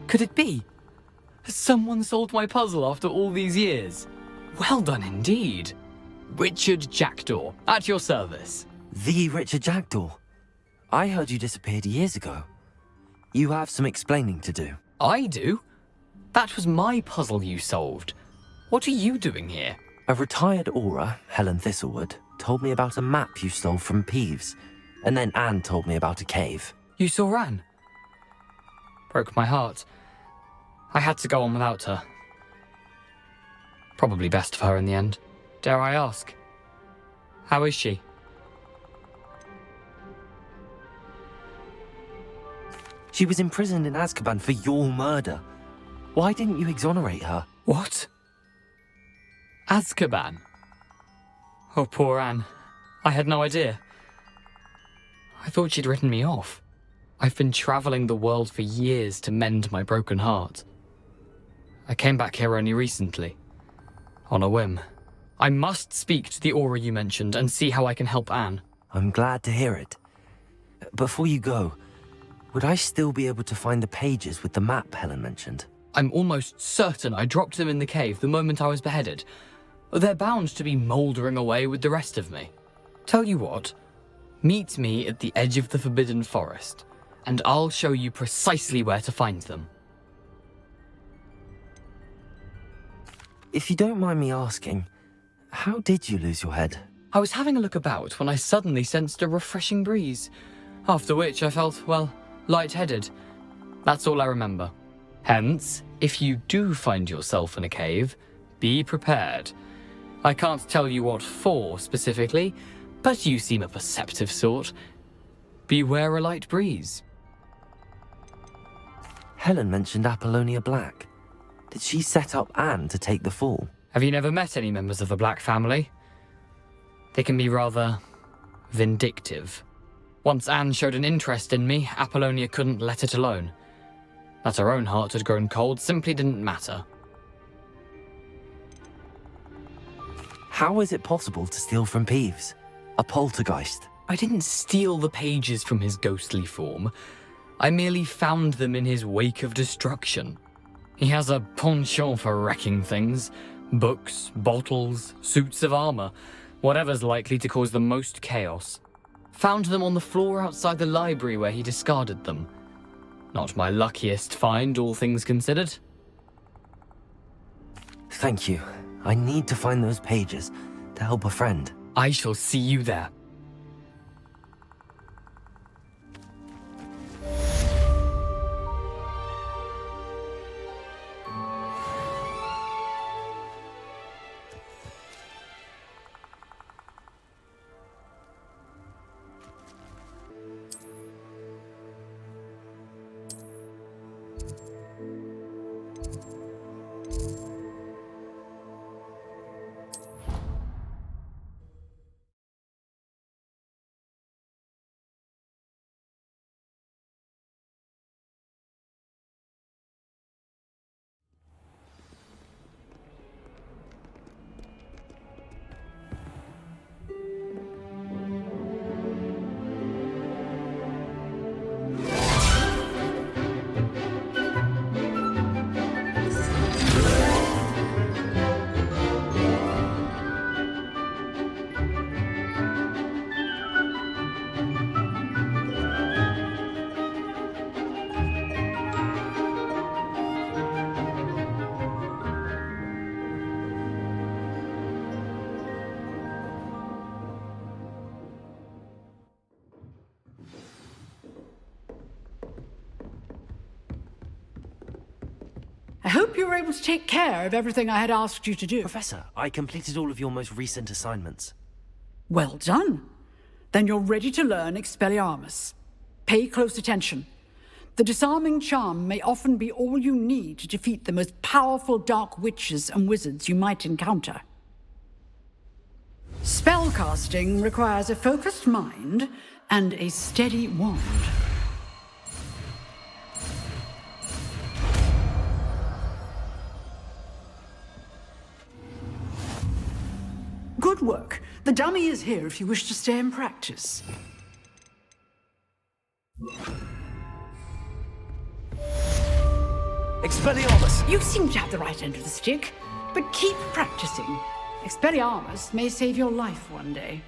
Could it be? Has someone solved my puzzle after all these years? Well done indeed. Richard Jackdaw, at your service. The Richard Jackdaw? I heard you disappeared years ago. You have some explaining to do. I do? That was my puzzle you solved. What are you doing here? A retired aura, Helen Thistlewood, told me about a map you stole from Peeves, and then Anne told me about a cave. You saw Anne? Broke my heart. I had to go on without her. Probably best for her in the end. Dare I ask? How is she? She was imprisoned in Azkaban for your murder. Why didn't you exonerate her? What? Azkaban? Oh, poor Anne. I had no idea. I thought she'd written me off. I've been traveling the world for years to mend my broken heart. I came back here only recently, on a whim. I must speak to the aura you mentioned and see how I can help Anne. I'm glad to hear it. Before you go, would I still be able to find the pages with the map Helen mentioned? I'm almost certain I dropped them in the cave the moment I was beheaded. They're bound to be mouldering away with the rest of me. Tell you what, meet me at the edge of the Forbidden Forest, and I'll show you precisely where to find them. If you don't mind me asking, how did you lose your head? I was having a look about when I suddenly sensed a refreshing breeze, after which I felt, well, lightheaded. That's all I remember. Hence, if you do find yourself in a cave, be prepared. I can't tell you what for specifically, but you seem a perceptive sort. Beware a light breeze. Helen mentioned Apollonia Black. Did she set up Anne to take the fall? Have you never met any members of the Black family? They can be rather vindictive. Once Anne showed an interest in me, Apollonia couldn't let it alone. That her own heart had grown cold simply didn't matter. How is it possible to steal from Peeves? A poltergeist? I didn't steal the pages from his ghostly form. I merely found them in his wake of destruction. He has a penchant for wrecking things. Books, bottles, suits of armor, whatever's likely to cause the most chaos. Found them on the floor outside the library where he discarded them. Not my luckiest find, all things considered. Thank you. I need to find those pages to help a friend. I shall see you there. hope you were able to take care of everything I had asked you to do. Professor, I completed all of your most recent assignments. Well done. Then you're ready to learn Expelliarmus. Pay close attention. The disarming charm may often be all you need to defeat the most powerful dark witches and wizards you might encounter. Spellcasting requires a focused mind and a steady wand. Good work. The dummy is here if you wish to stay and practice. Expelliarmus! You seem to have the right end of the stick, but keep practicing. Expelliarmus may save your life one day.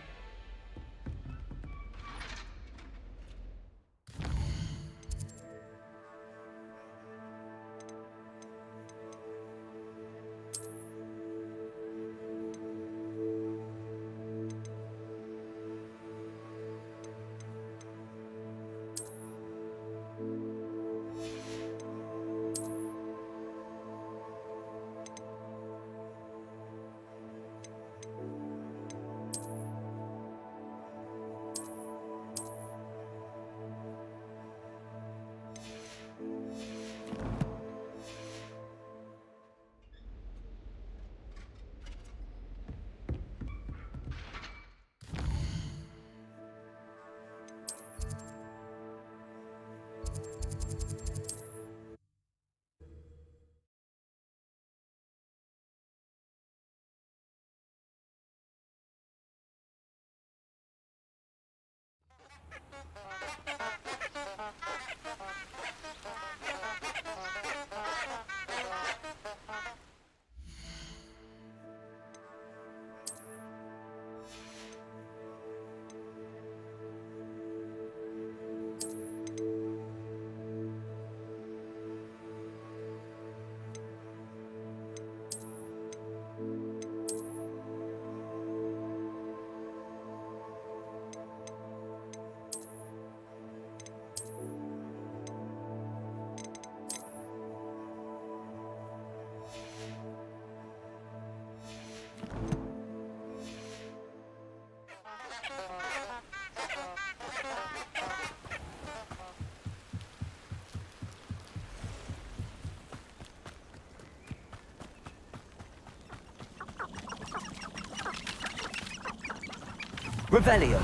Revelio.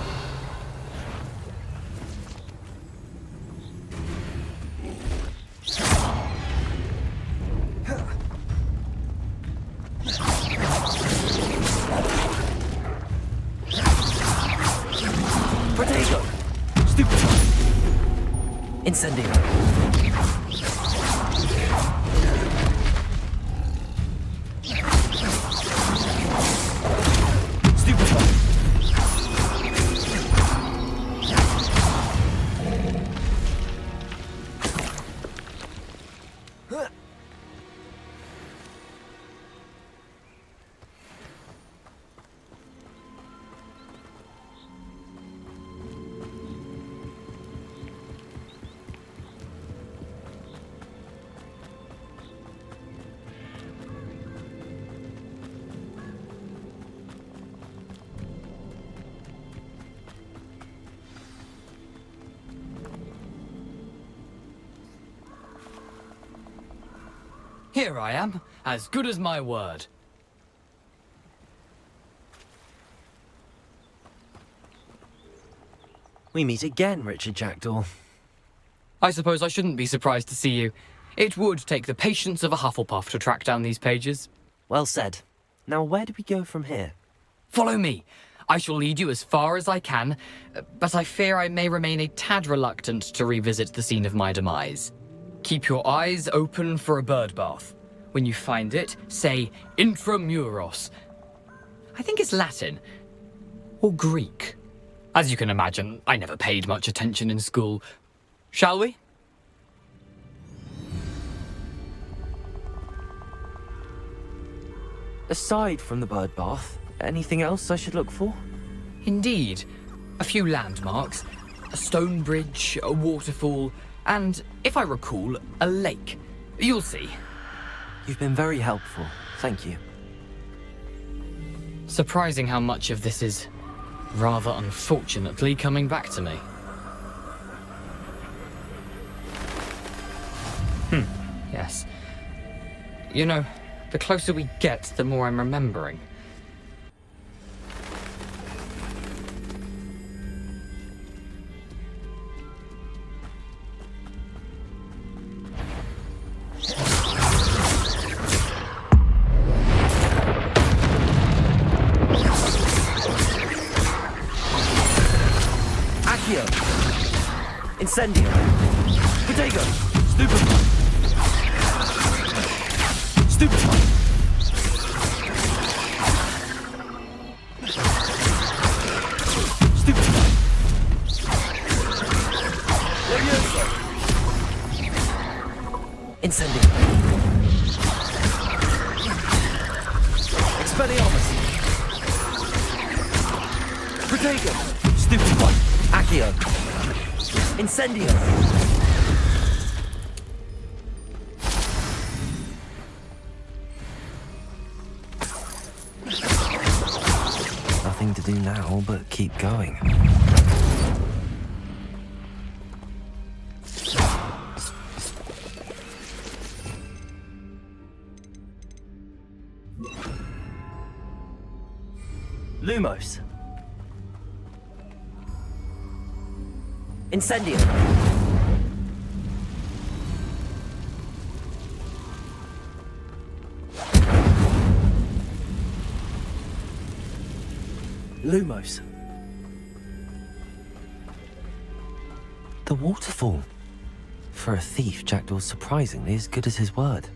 Potato. Stupid. Incendio. Here I am, as good as my word. We meet again, Richard Jackdaw. I suppose I shouldn't be surprised to see you. It would take the patience of a Hufflepuff to track down these pages. Well said. Now where do we go from here? Follow me. I shall lead you as far as I can, but I fear I may remain a tad reluctant to revisit the scene of my demise. Keep your eyes open for a bird bath. When you find it, say intramuros. I think it's Latin. Or Greek. As you can imagine, I never paid much attention in school. Shall we? Aside from the bird bath, anything else I should look for? Indeed. A few landmarks. A stone bridge, a waterfall, and, if I recall, a lake. You'll see. You've been very helpful. Thank you. Surprising how much of this is rather unfortunately coming back to me. Yes. You know, the closer we get, the more I'm remembering. Incendio! Potato! Stupefy! Stupefy! Stupefy! Levioso! Incendio! Expelliarmus! Potato! Stupefy! Accio! Incendio! Nothing to do now but keep going. Lumos. Incendio. Lumos. The waterfall. For a thief, Jackdaw's surprisingly as good as his word.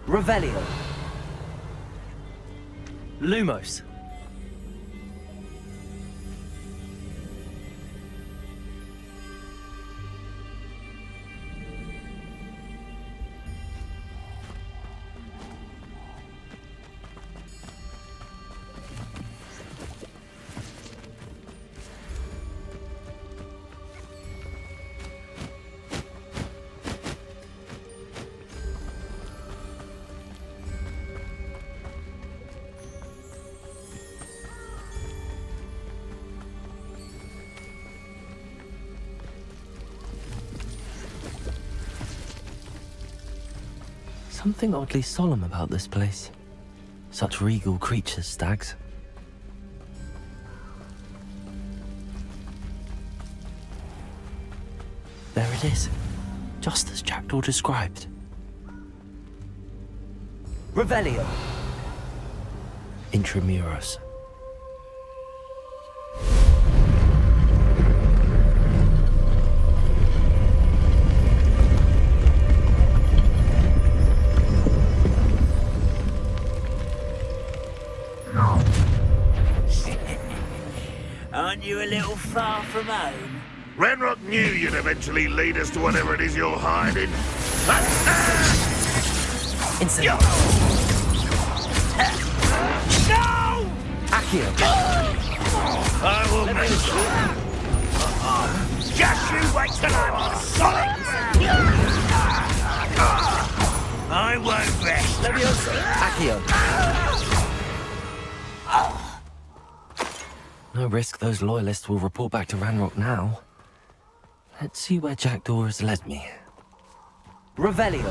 Revelio. Lumos. Something oddly solemn about this place. Such regal creatures, stags. There it is, just as Jackdaw described. Revelio. Intramuros. Aren't you a little far from home? Ranrock knew you'd eventually lead us to whatever it is you're hiding. Incendio. No! Accio. I will make sure. Just you wait till I'm on solid! I won't rest. Levioso. Accio. No risk those loyalists will report back to Ranrock now. Let's see where Jackdaw has led me. Revelio.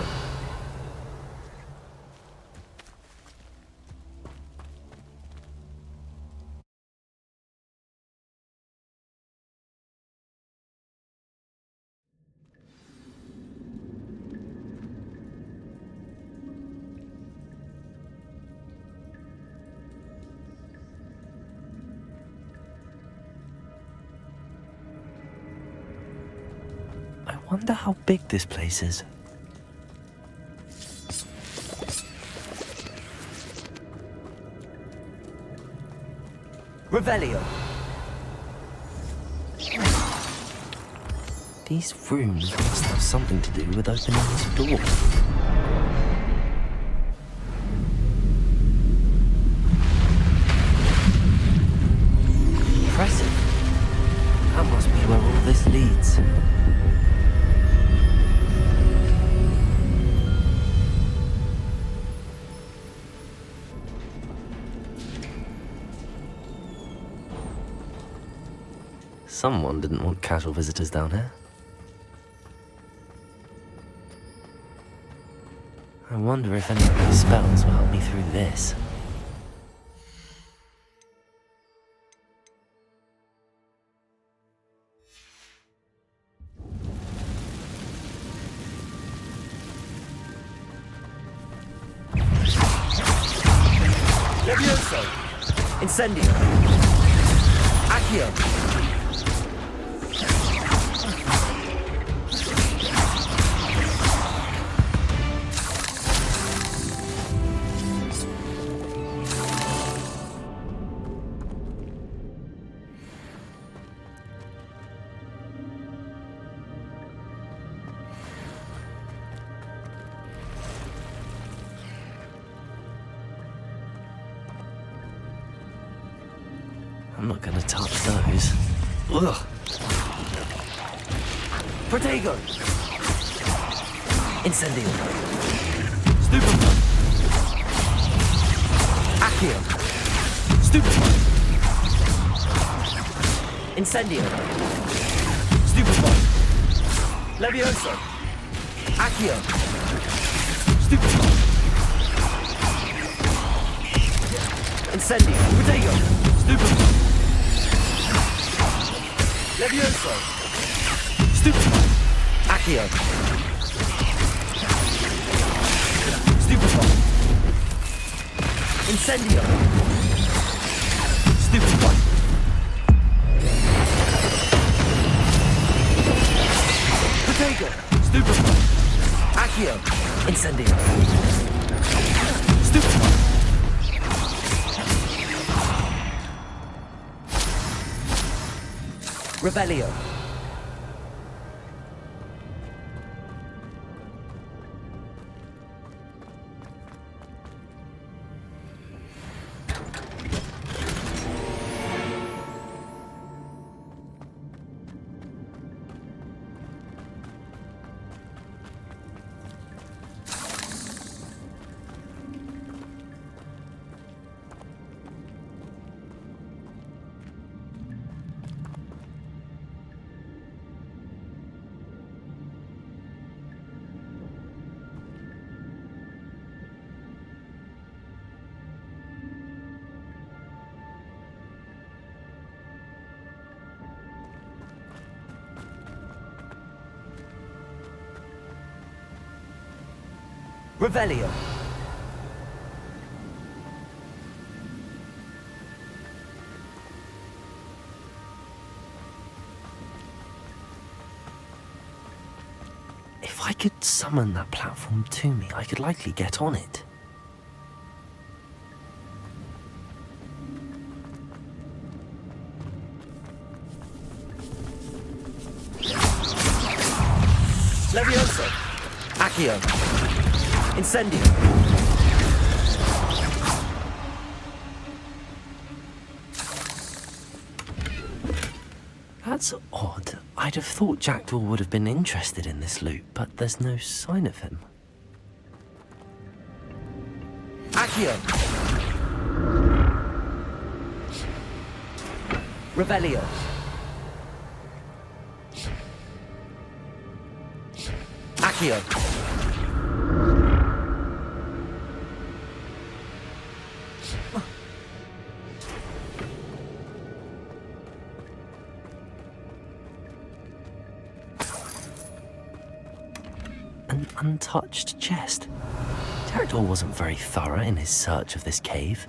I wonder how big this place is. Revelio. These rooms must have something to do with opening this door. Impressive. That must be where all this leads. Someone didn't want casual visitors down here. I wonder if any of these spells will help me through this. Levioso! Incendio! Accio! I'm not gonna touch those. Ugh. Protego! Incendio! Stupefy! Accio! Stupefy! Incendio! Stupefy! Levioso! Accio! Stupefy! Incendio! Protego! Stupefy! Levioso! Stupefy! Accio! Stupefy! Incendio! Stupefy! Protego! Stupefy! Accio! Incendio! Stupefy! Revelio! Revelio! If I could summon that platform to me, I could likely get on it. Levioso! Accio! Incendio! That's odd. I'd have thought Jackdaw would have been interested in this loot, but there's no sign of him. Accio! Revelio! Accio! An untouched chest. Jackdaw wasn't very thorough in his search of this cave.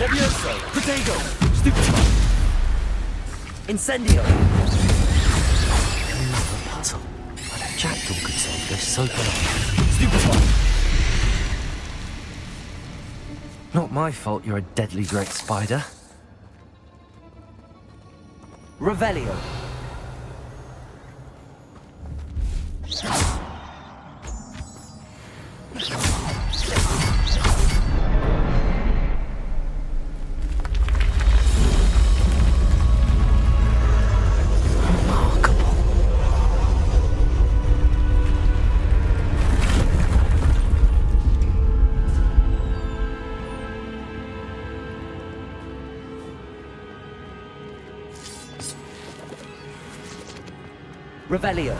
Levioso! Protego! Stupefy! Incendio! Another puzzle. But if Jackdaw could solve this, so could I. Stupefy! Not my fault you're a deadly great spider. Revelio. Revelio.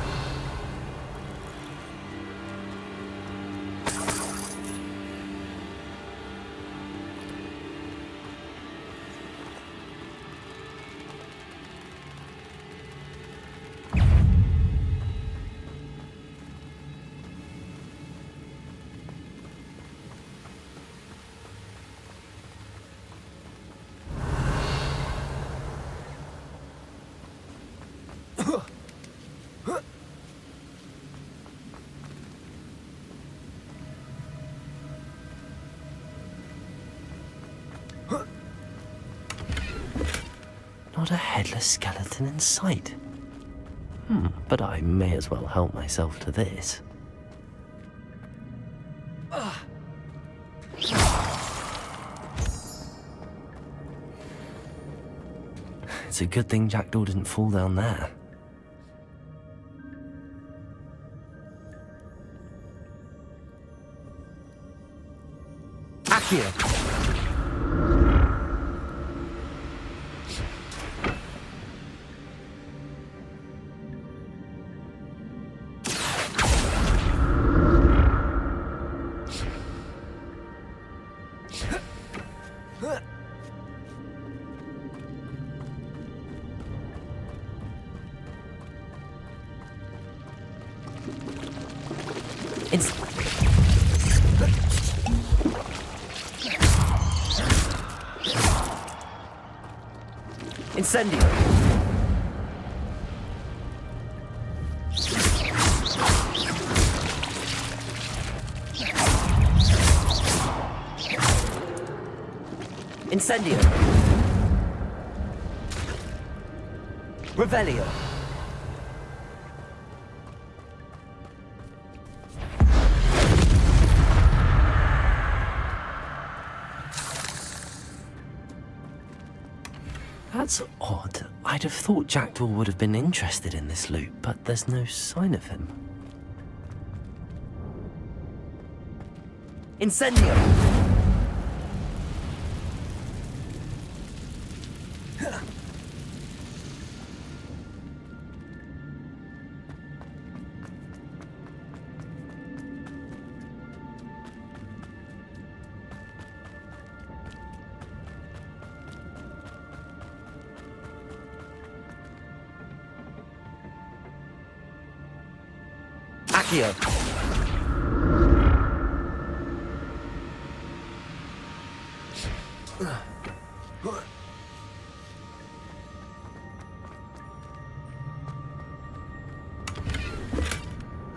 Not a headless skeleton in sight. But I may as well help myself to this. It's a good thing Jackdaw didn't fall down there. Accio. Incendio. Incendio. Revelio. That's odd. I'd have thought Jackdaw would have been interested in this loot, but there's no sign of him. Incendio. Accio.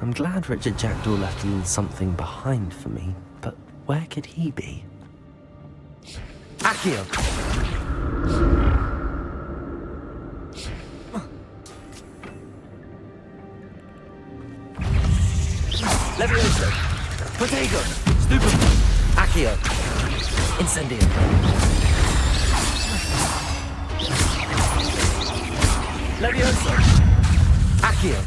I'm glad Richard Jackdaw left a little something behind for me, but where could he be? Accio. Levioso. Protego. Stupefy. Accio. Incendio. Levioso. Accio.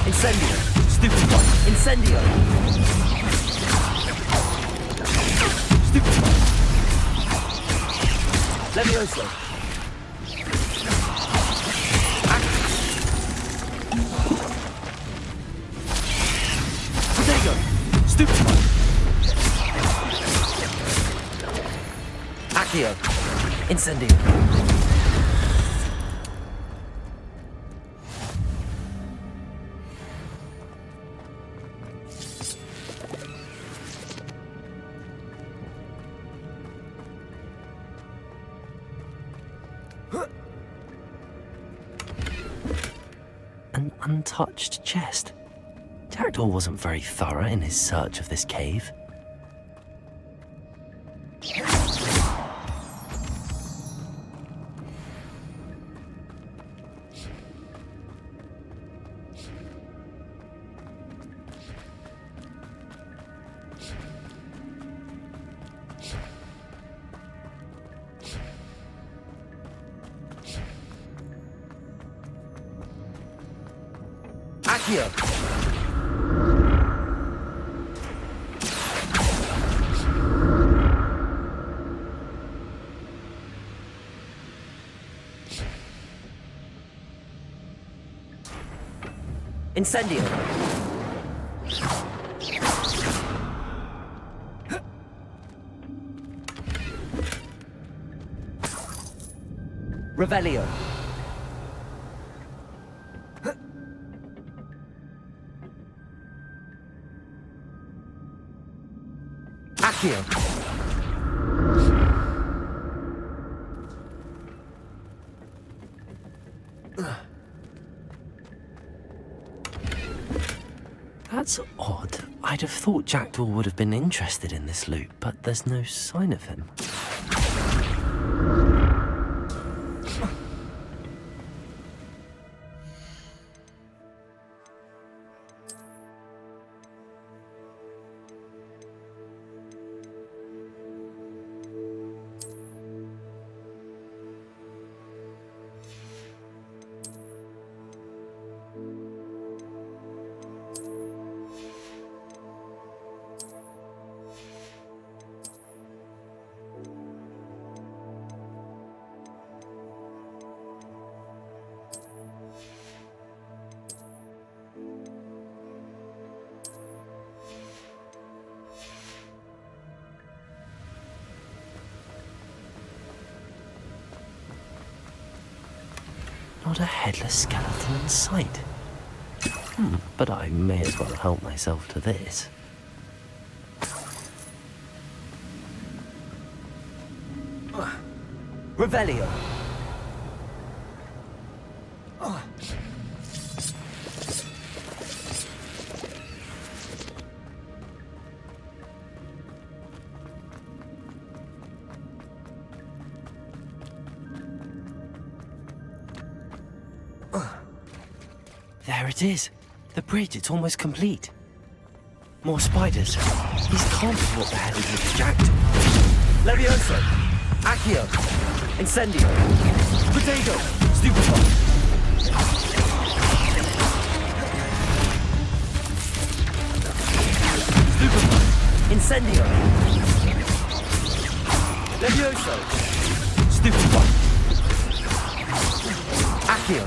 Incendio. Stupefy. Incendio. Stupefy. Levioso. Protego. Stupefy. Accio. Incendio. An untouched chest. Jackdaw wasn't very thorough in his search of this cave. Accio! Incendio! Revelio! Accio! That's odd. I'd have thought Jackdaw would have been interested in this loot, but there's no sign of him. Not a headless skeleton in sight. But I may as well help myself to this. Revelio! There it is. The bridge, it's almost complete. More spiders. These can't be what the hell is with the Jackdaw. Levioso! Accio! Incendio! Potato! Stupefy! Stupefy! Incendio! Levioso! Stupefy! Accio!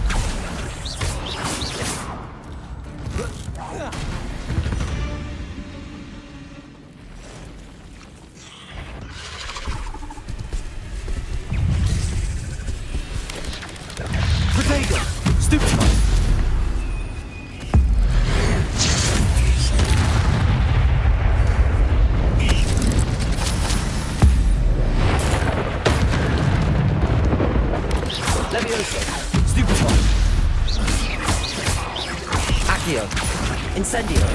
Incendio!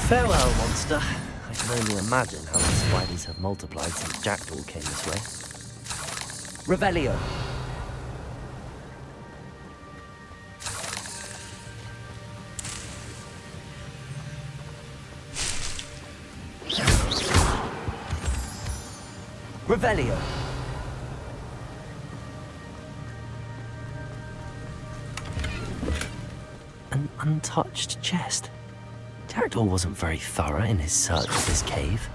Farewell, monster. I can only imagine how the spiders have multiplied since Jackdaw came this way. Revelio! Revelio! An untouched chest. Jackdaw wasn't very thorough in his search of this cave.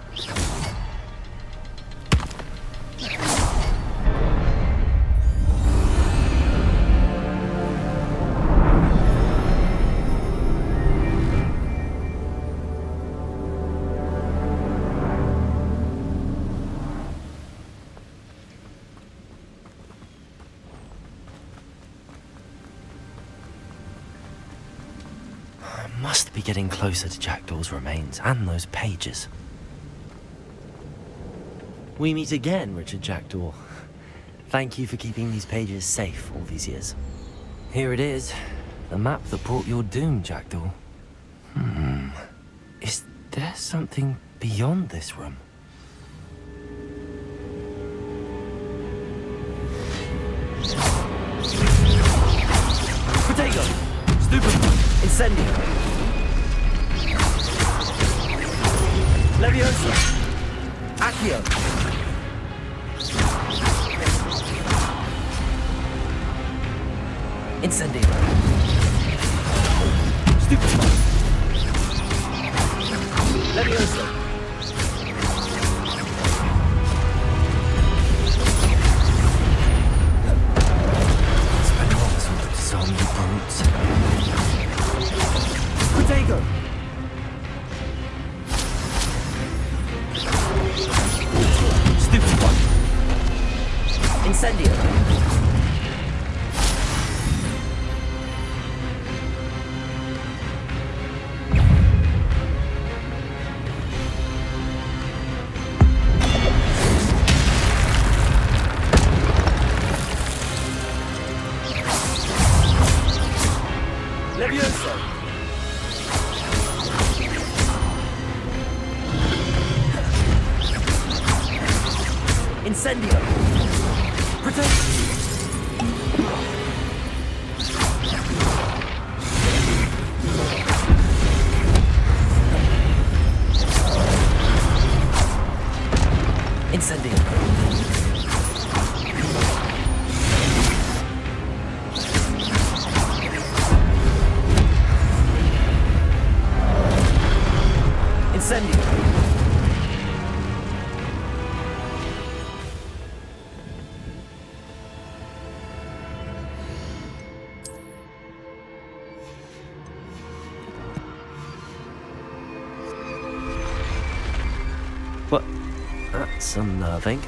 Must be getting closer to Jackdaw's remains and those pages. We meet again, Richard Jackdaw. Thank you for keeping these pages safe all these years. Here it is, the map that brought your doom, Jackdaw. Is there something beyond this room. Protego! Stupefy! Incendio! Leviosa! Accio! Incendio! Stupefy! Leviosa! Expelliarmus with the disarming brutes. Protego! Stupefy! Incendio! Leviosa! Incendio! Protect! Incendio! Incendio! What? That's unnerving.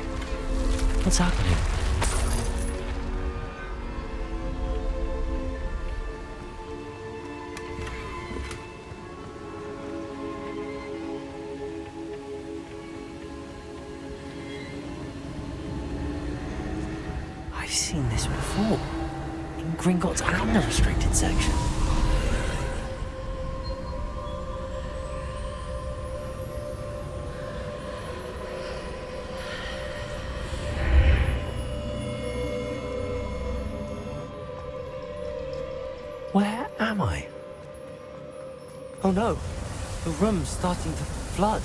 What's happening? I've seen this before. In Gringotts and the restricted section. Where am I? Oh no, the room's starting to flood.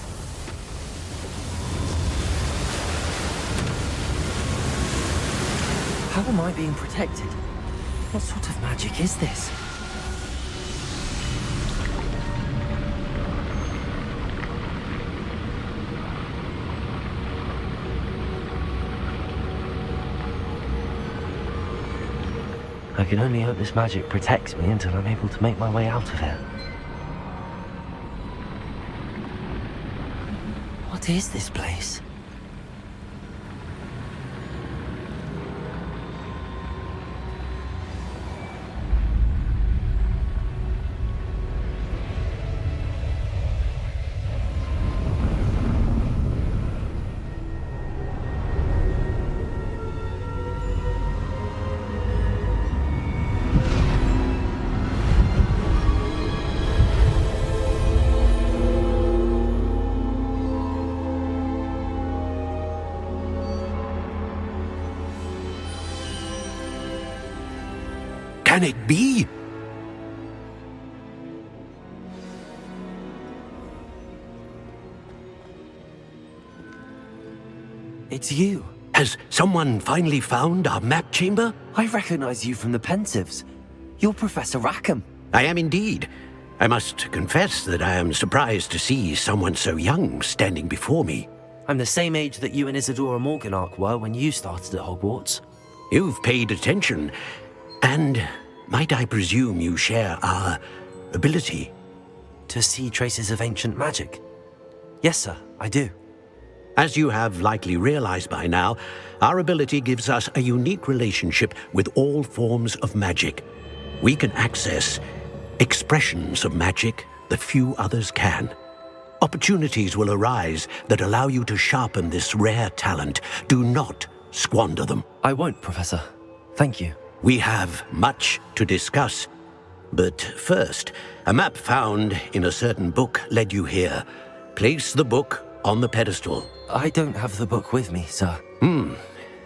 How am I being protected? What sort of magic is this? I can only hope this magic protects me until I'm able to make my way out of here. What is this place? Can it be? It's you. Has someone finally found our map chamber? I recognize you from the Pensives. You're Professor Rackham. I am indeed. I must confess that I am surprised to see someone so young standing before me. I'm the same age that you and Isadora Morganach were when you started at Hogwarts. You've paid attention, and might I presume you share our ability? To see traces of ancient magic? Yes, sir, I do. As you have likely realized by now, our ability gives us a unique relationship with all forms of magic. We can access expressions of magic that few others can. Opportunities will arise that allow you to sharpen this rare talent. Do not squander them. I won't, Professor. Thank you. We have much to discuss. But first, a map found in a certain book led you here. place the book on the pedestal. I don't have the book with me, sir.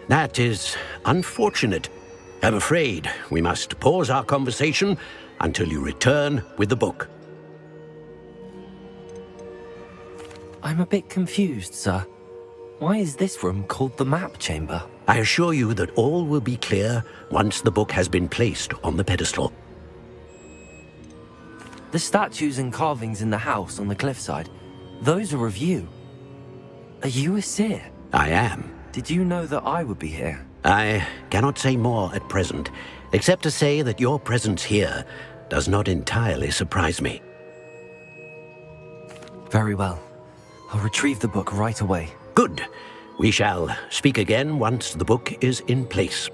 That is unfortunate. I'm afraid we must pause our conversation until you return with the book. I'm a bit confused, sir. Why is this room called the map chamber? I assure you that all will be clear once the book has been placed on the pedestal. The statues and carvings in the house on the cliffside, those are of you. Are you a seer? I am. Did you know that I would be here? I cannot say more at present, except to say that your presence here does not entirely surprise me. Very well. I'll retrieve the book right away. Good. We shall speak again once the book is in place.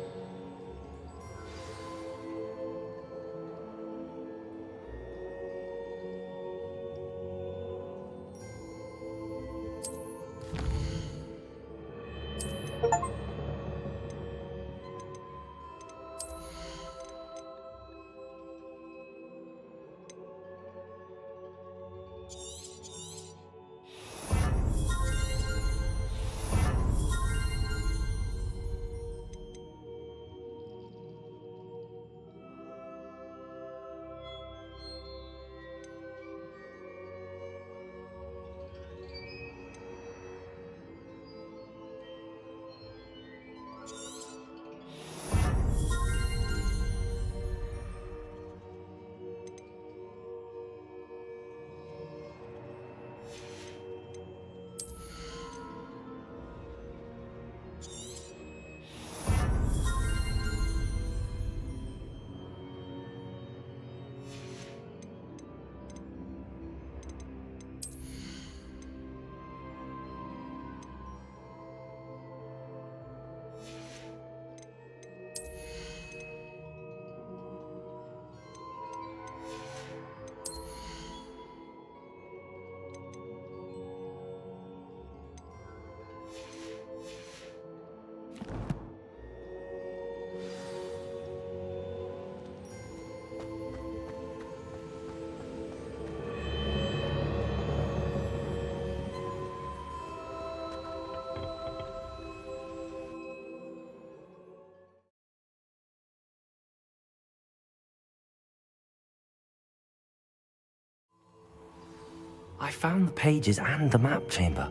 I found the pages and the map chamber.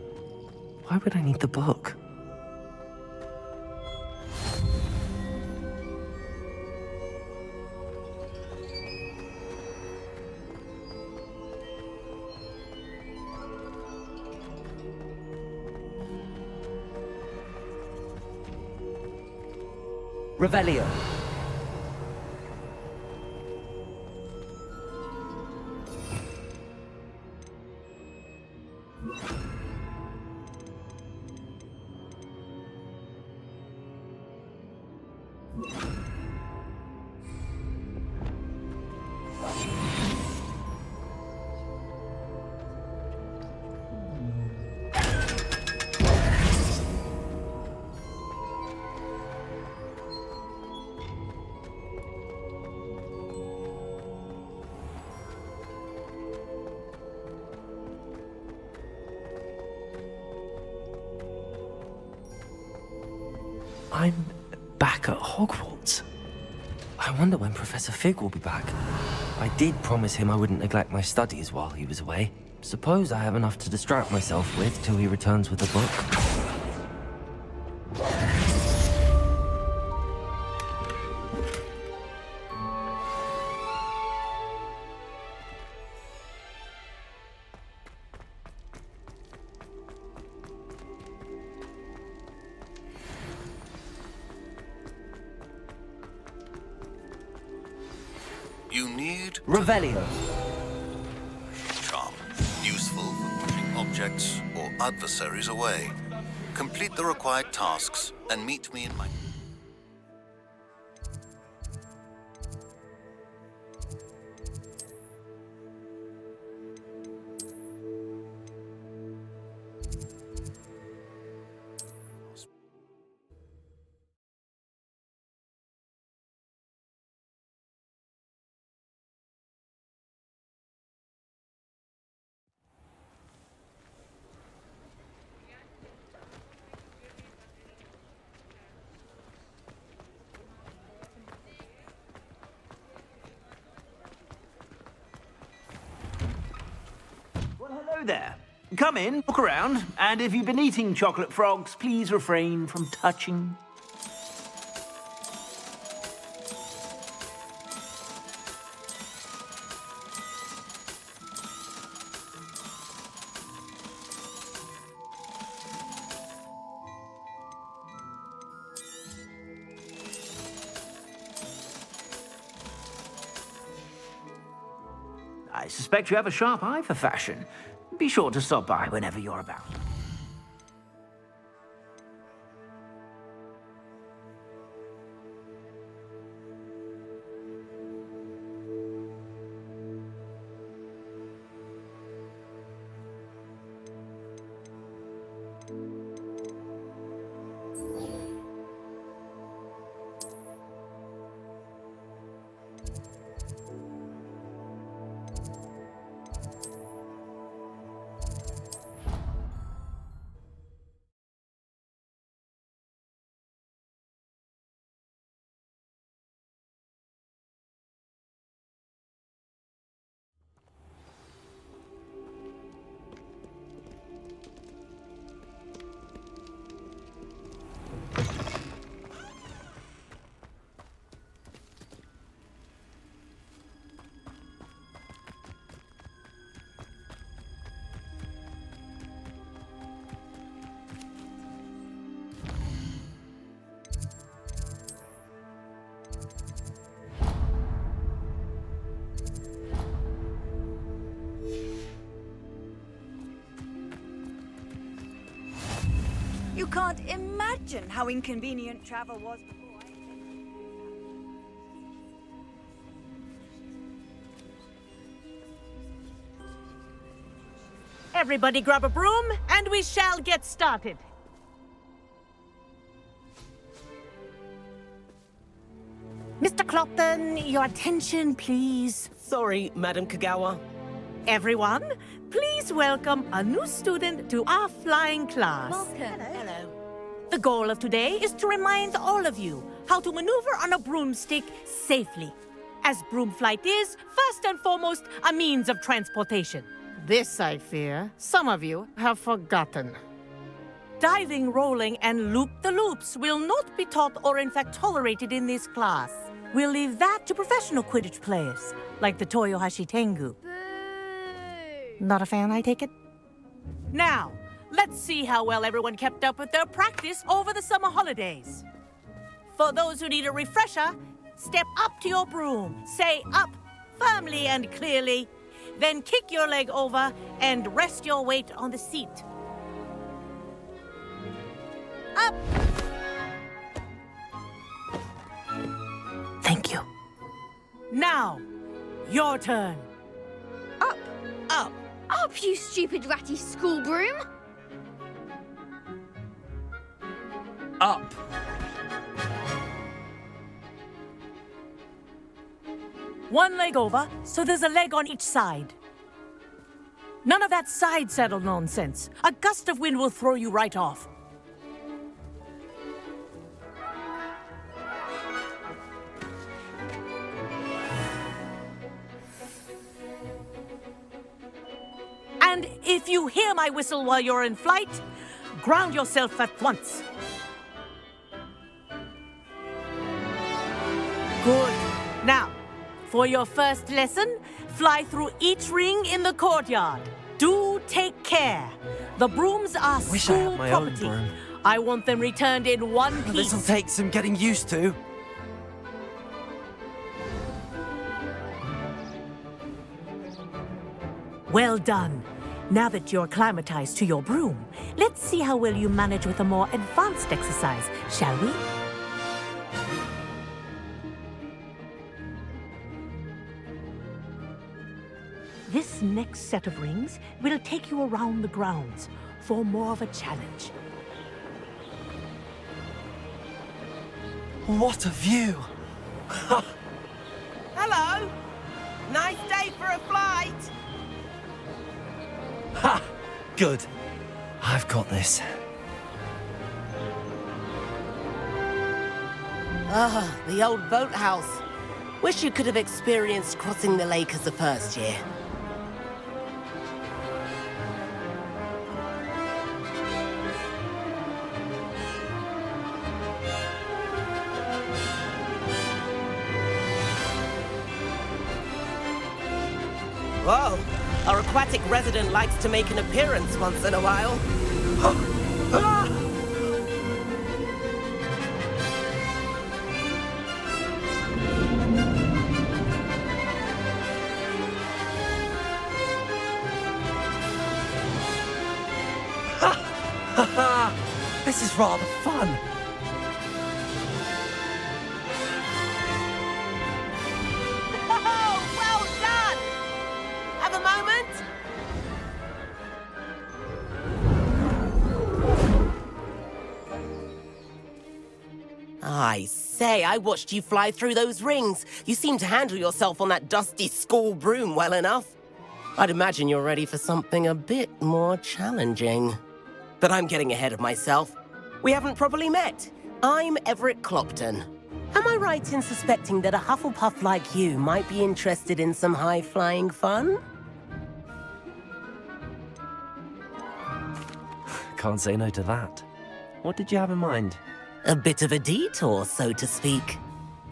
Why would I need the book? Revelio. I'm back at Hogwarts. I wonder when Professor Fig will be back. I did promise him I wouldn't neglect my studies while he was away. Suppose I have enough to distract myself with till he returns with the book. You need Revelio. Charm, useful for pushing objects or adversaries away. Complete the required tasks and meet me in my... there. Come in, look around, and if you've been eating chocolate frogs, please refrain from touching. I suspect you have a sharp eye for fashion. Be sure to stop by whenever you're about. You can't imagine how inconvenient travel was before I... Everybody grab a broom, and we shall get started. Mr. Clopton, your attention, please. Sorry, Madam Kagawa. Everyone, please welcome a new student to our flying class. Welcome. Hello. The goal of today is to remind all of you how to maneuver on a broomstick safely, as broom flight is, first and foremost, a means of transportation. This, I fear, some of you have forgotten. Diving, rolling, and loop-the-loops will not be taught or in fact tolerated in this class. We'll leave that to professional Quidditch players, like the Toyohashi Tengu. Not a fan, I take it? Now, let's see how well everyone kept up with their practice over the summer holidays. For those who need a refresher, step up to your broom, say up firmly and clearly, then kick your leg over and rest your weight on the seat. Up! Thank you. Now, your turn. Up! Up! Up, you stupid ratty school broom! Up! One leg over, so there's a leg on each side. None of that side saddle nonsense. A gust of wind will throw you right off. And if you hear my whistle while you're in flight, ground yourself at once. Good. Now, for your first lesson, fly through each ring in the courtyard. Do take care. The brooms are Wish I had school my own property. broom. I want them returned in one piece. This'll take some getting used to. Well done. Now that you're acclimatized to your broom, let's see how well you manage with a more advanced exercise, shall we? This next set of rings will take you around the grounds for more of a challenge. What a view! Hello! Nice day for a flight! Ha! Good. I've got this. Ah, the old boathouse. Wish you could have experienced crossing the lake as a first year. Whoa, our aquatic resident likes to make an appearance once in a while. This is rather fun. Oh, well done! Have a moment? I say, I watched you fly through those rings. You seem to handle yourself on that dusty school broom well enough. I'd imagine you're ready for something a bit more challenging. But I'm getting ahead of myself. We haven't properly met. I'm Everett Clopton. Am I right in suspecting that a Hufflepuff like you might be interested in some high-flying fun? Can't say no to that. What did you have in mind? A bit of a detour, so to speak.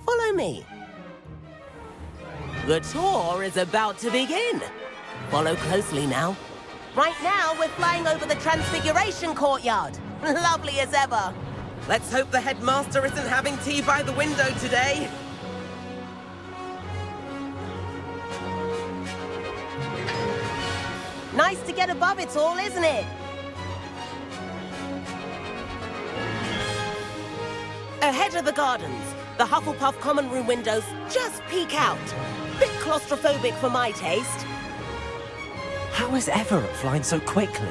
Follow me. The tour is about to begin. Follow closely now. Right now, we're flying over the Transfiguration Courtyard. Lovely as ever. Let's hope the headmaster isn't having tea by the window today. Nice to get above it all, isn't it? Ahead of the gardens, the Hufflepuff common room windows just peek out. Bit claustrophobic for my taste. How is Everett flying so quickly?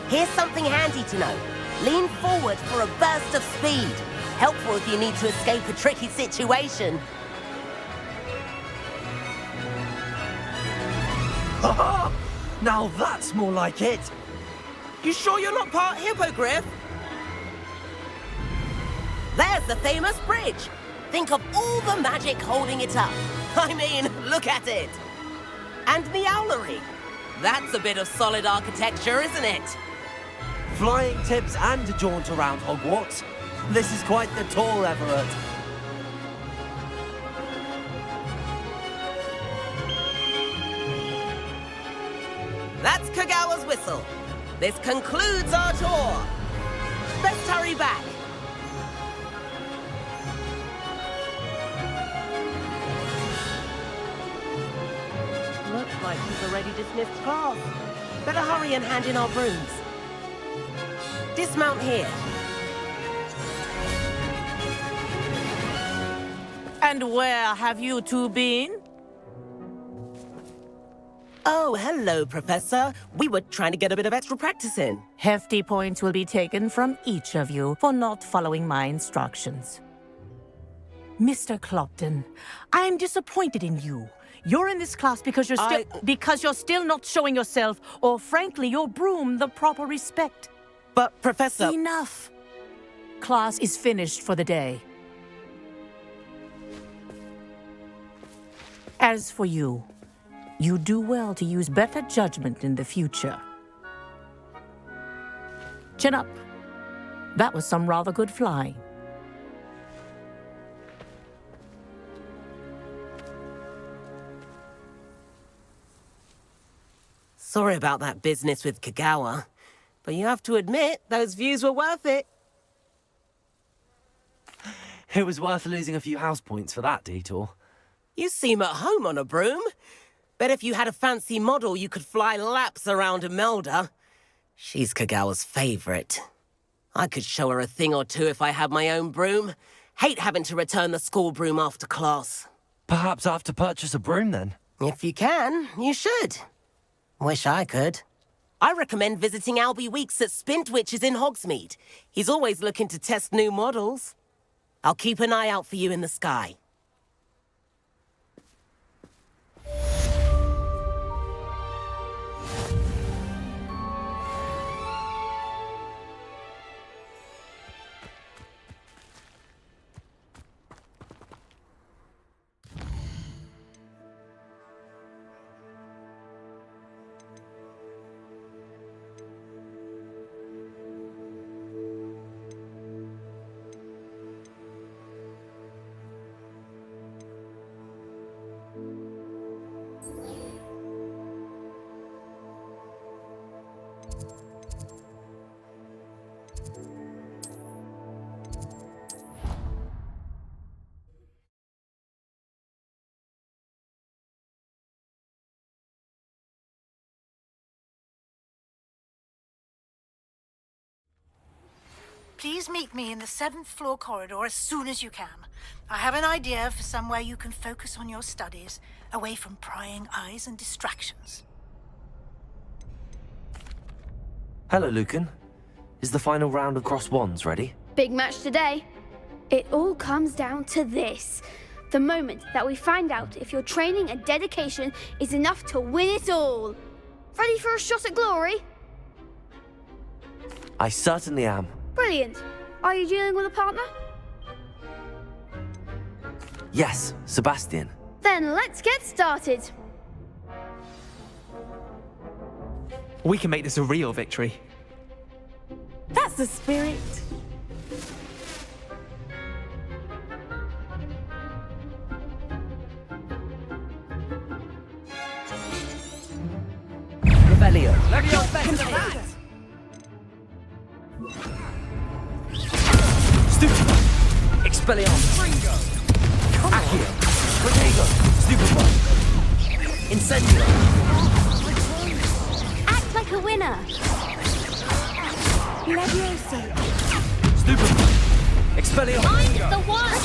Here's something handy to know. Lean forward for a burst of speed. Helpful if you need to escape a tricky situation. Now that's more like it. You sure you're not part hippogriff? There's the famous bridge. Think of all the magic holding it up. I mean, look at it. And the owlery. That's a bit of solid architecture, isn't it? Flying tips and a jaunt around Hogwarts. This is quite the tour, Everett. That's Kagawa's whistle. This concludes our tour. Best hurry back. Looks like he's already dismissed class. Better hurry and hand in our brooms. Dismount here. And where have you two been? Oh, hello, Professor. We were trying to get a bit of extra practice in. Hefty points will be taken from each of you for not following my instructions. Mr. Clopton, I'm disappointed in you. You're in this class because you're still not showing yourself, or frankly, your broom the proper respect. But, Professor... Enough. Class is finished for the day. As for you, you do well to use better judgment in the future. Chin up. That was some rather good flying. Sorry about that business with Kagawa, but you have to admit, those views were worth it. It was worth losing a few house points for that detour. You seem at home on a broom. Bet if you had a fancy model, you could fly laps around Imelda. She's Kagawa's favorite. I could show her a thing or two if I had my own broom. Hate having to return the school broom after class. Perhaps I have to purchase a broom then? If you can, you should. Wish I could. I recommend visiting Albie Weeks at Spintwitches in Hogsmeade. He's always looking to test new models. I'll keep an eye out for you in the sky. Please meet me in the 7th floor corridor as soon as you can. I have an idea for somewhere you can focus on your studies, away from prying eyes and distractions. Hello, Lucan. Is the final round of Cross Wands ready? Big match today. It all comes down to this. The moment that we find out if your training and dedication is enough to win it all. Ready for a shot at glory? I certainly am. Brilliant. Are you dealing with a partner? Yes, Sebastian. Then let's get started. We can make this a real victory. That's the spirit. Revelio. Levio's better than that! Stupefy. Expelliarmus. Accio. Protego. Stupefy. Incendio. Act like a winner. Leviosa. Stupefy. Expelliarmus. I'm the one.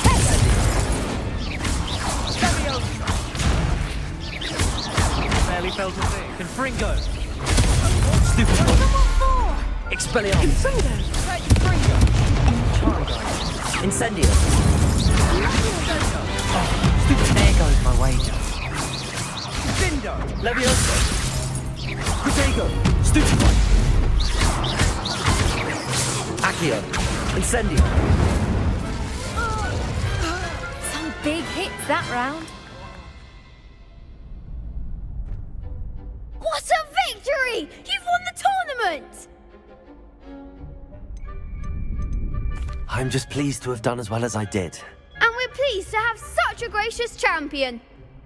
Barely felt a thing. Confringo. Stupefy. Expelliarmus. Confringo. Incendio. Oh, stupid. There goes my wager. Vindo. Leviosa. Protego. Stupefy. Accio. Incendio. Some big hits that round. What a victory! You've won the tournament! I'm just pleased to have done as well as I did. And we're pleased to have such a gracious champion.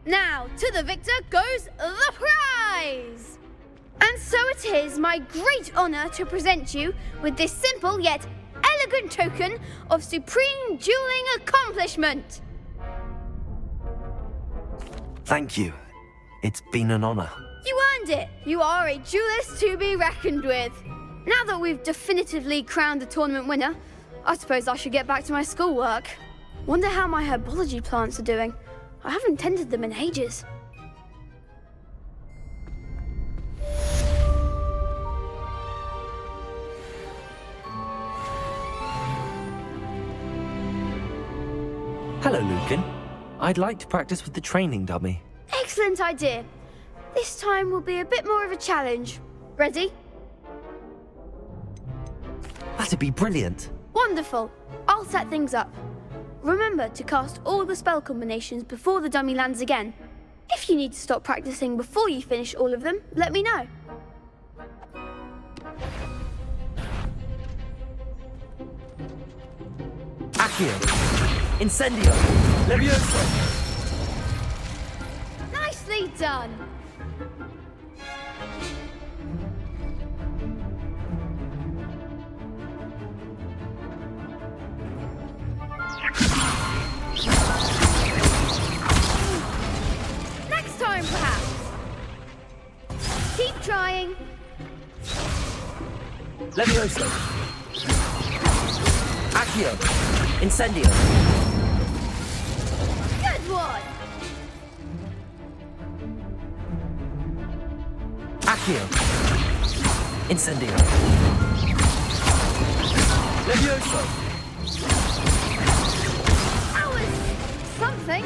Now, to the victor goes the prize! And so it is my great honor to present you with this simple yet elegant token of supreme dueling accomplishment. Thank you. It's been an honor. You earned it. You are a duelist to be reckoned with. Now that we've definitively crowned the tournament winner, I suppose I should get back to my schoolwork. Wonder how my herbology plants are doing. I haven't tended them in ages. Hello, Lucan. I'd like to practice with the training dummy. Excellent idea. This time will be a bit more of a challenge. Ready? That'd be brilliant. Wonderful. I'll set things up. Remember to cast all the spell combinations before the dummy lands again. If you need to stop practicing before you finish all of them, let me know. Accio. Incendio. Leviosa. Nicely done. Next time, perhaps. Keep trying. Leviosa. Accio. Incendio. Good one. Accio. Incendio. Leviosa. That was something.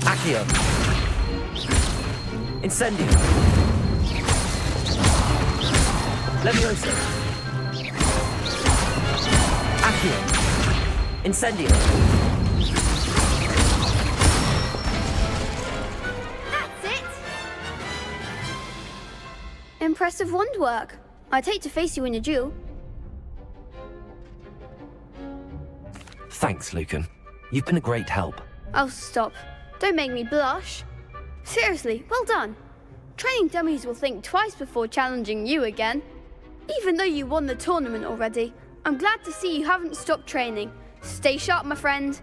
Accio. Incendio. Leviosa. Accio. Incendio. That's it. Impressive wand work. I'd hate to face you in a duel. Thanks, Lucan. You've been a great help. Oh, stop. Don't make me blush. Seriously, well done. Training dummies will think twice before challenging you again. Even though you won the tournament already, I'm glad to see you haven't stopped training. Stay sharp, my friend.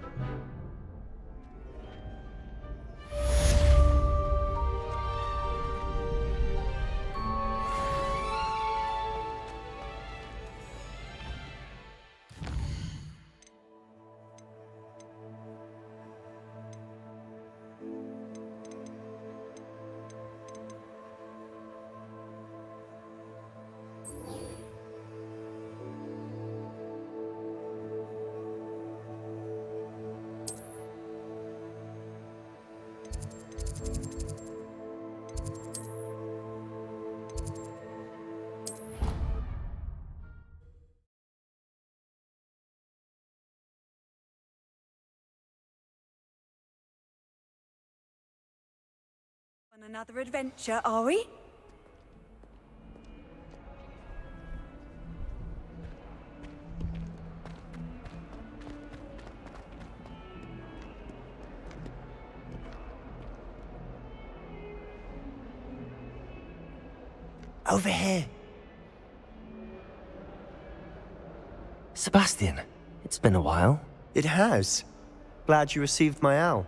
Another adventure, are we? Over here. Sebastian, it's been a while. It has. Glad you received my owl.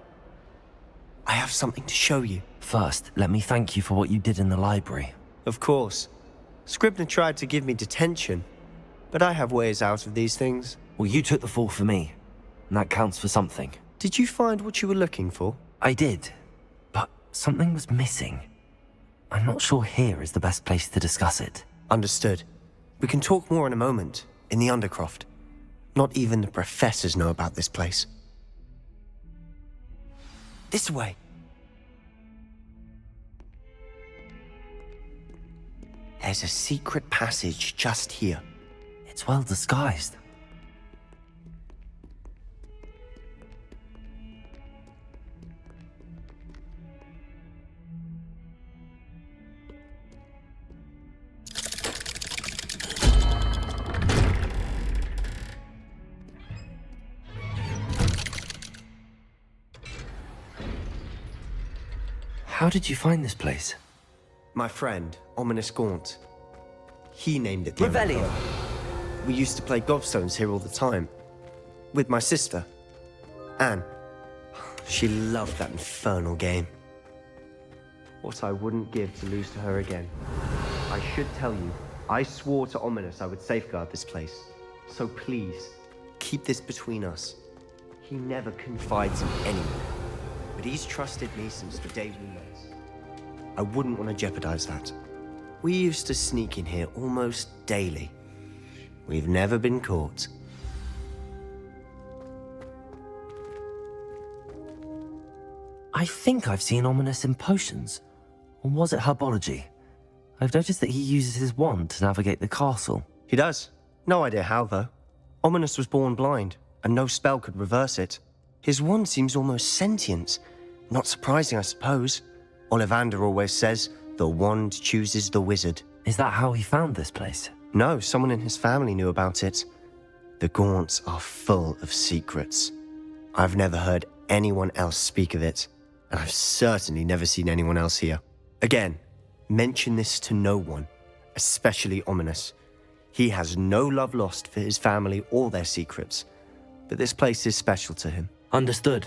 I have something to show you. First, let me thank you for what you did in the library. Of course. Scribner tried to give me detention, but I have ways out of these things. Well, you took the fall for me, and that counts for something. Did you find what you were looking for? I did, but something was missing. I'm not sure here is the best place to discuss it. Understood. We can talk more in a moment, in the Undercroft. Not even the professors know about this place. This way. There's a secret passage just here. It's well disguised. How did you find this place? My friend, Ominous Gaunt. He named it the Revelio. Undercroft. We used to play gobstones here all the time. With my sister, Anne. She loved that infernal game. What I wouldn't give to lose to her again. I should tell you, I swore to Ominous I would safeguard this place. So please, keep this between us. He never confides in anyone, but he's trusted me since the day we met. I wouldn't want to jeopardize that. We used to sneak in here almost daily. We've never been caught. I think I've seen Ominous in potions. Or was it Herbology? I've noticed that he uses his wand to navigate the castle. He does. No idea how, though. Ominous was born blind, and no spell could reverse it. His wand seems almost sentient. Not surprising, I suppose. Ollivander always says, the wand chooses the wizard. Is that how he found this place? No, someone in his family knew about it. The Gaunts are full of secrets. I've never heard anyone else speak of it, and I've certainly never seen anyone else here. Again, mention this to no one, especially Ominous. He has no love lost for his family or their secrets, but this place is special to him. Understood.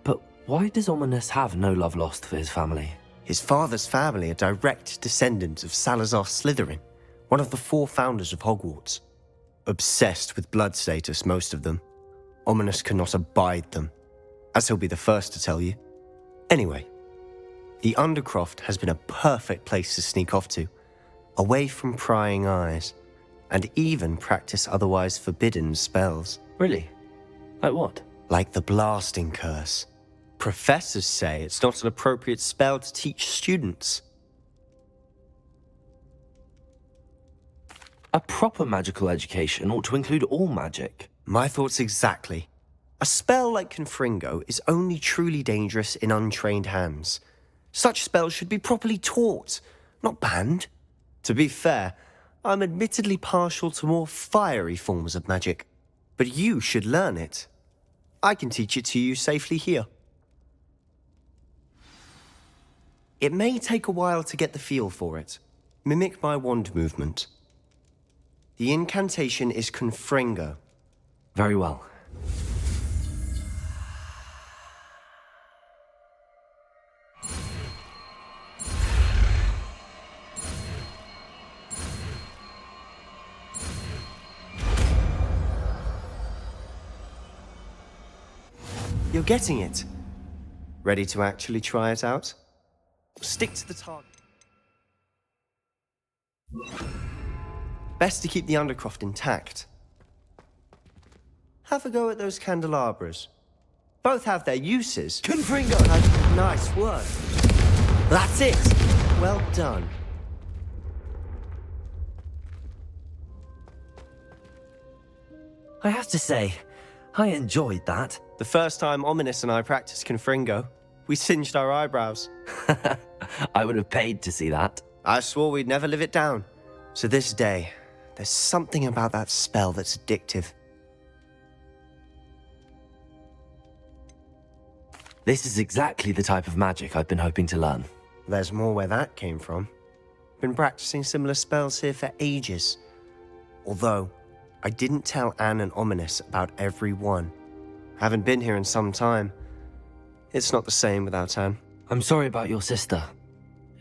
But why does Ominous have no love lost for his family? His father's family are direct descendants of Salazar Slytherin, one of the 4 founders of Hogwarts. Obsessed with blood status, most of them. Ominous cannot abide them, as he'll be the first to tell you. Anyway, the Undercroft has been a perfect place to sneak off to, away from prying eyes, and even practice otherwise forbidden spells. Really? Like what? Like the blasting curse. Professors say it's not an appropriate spell to teach students. A proper magical education ought to include all magic. My thoughts exactly. A spell like Confringo is only truly dangerous in untrained hands. Such spells should be properly taught, not banned. To be fair, I'm admittedly partial to more fiery forms of magic. But you should learn it. I can teach it to you safely here. It may take a while to get the feel for it. Mimic my wand movement. The incantation is Confringo. Very well. You're getting it. Ready to actually try it out? Stick to the target. Best to keep the Undercroft intact. Have a go at those candelabras. Both have their uses. Confringo! Nice work. That's it. Well done. I have to say, I enjoyed that. The first time Ominous and I practiced Confringo, We singed our eyebrows. I would have paid to see that. I swore we'd never live it down. So this day, there's something about that spell that's addictive. This is exactly the type of magic I've been hoping to learn. There's more where that came from. Been practicing similar spells here for ages. Although, I didn't tell Anne and Ominous about every one. Haven't been here in some time. It's not the same without Anne. I'm sorry about your sister.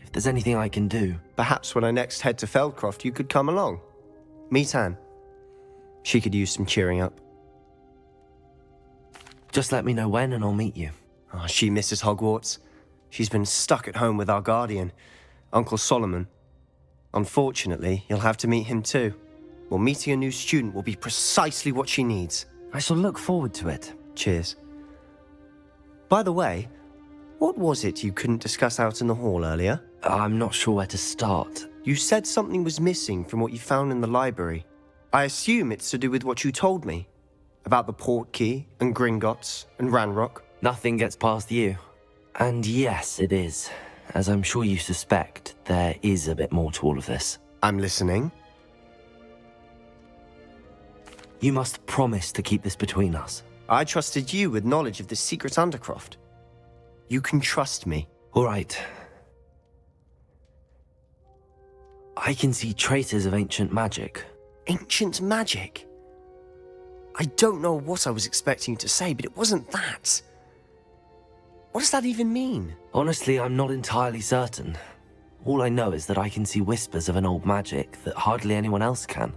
If there's anything I can do... Perhaps when I next head to Feldcroft, you could come along. Meet Anne. She could use some cheering up. Just let me know when and I'll meet you. Oh, she misses Hogwarts. She's been stuck at home with our guardian, Uncle Solomon. Unfortunately, you'll have to meet him too. Well, meeting a new student will be precisely what she needs. I shall look forward to it. Cheers. By the way, what was it you couldn't discuss out in the hall earlier? I'm not sure where to start. You said something was missing from what you found in the library. I assume it's to do with what you told me. About the Portkey, and Gringotts, and Ranrock. Nothing gets past you. And yes, it is. As I'm sure you suspect, there is a bit more to all of this. I'm listening. You must promise to keep this between us. I trusted you with knowledge of this secret Undercroft. You can trust me. All right. I can see traces of ancient magic. Ancient magic? I don't know what I was expecting you to say, but it wasn't that. What does that even mean? Honestly, I'm not entirely certain. All I know is that I can see whispers of an old magic that hardly anyone else can.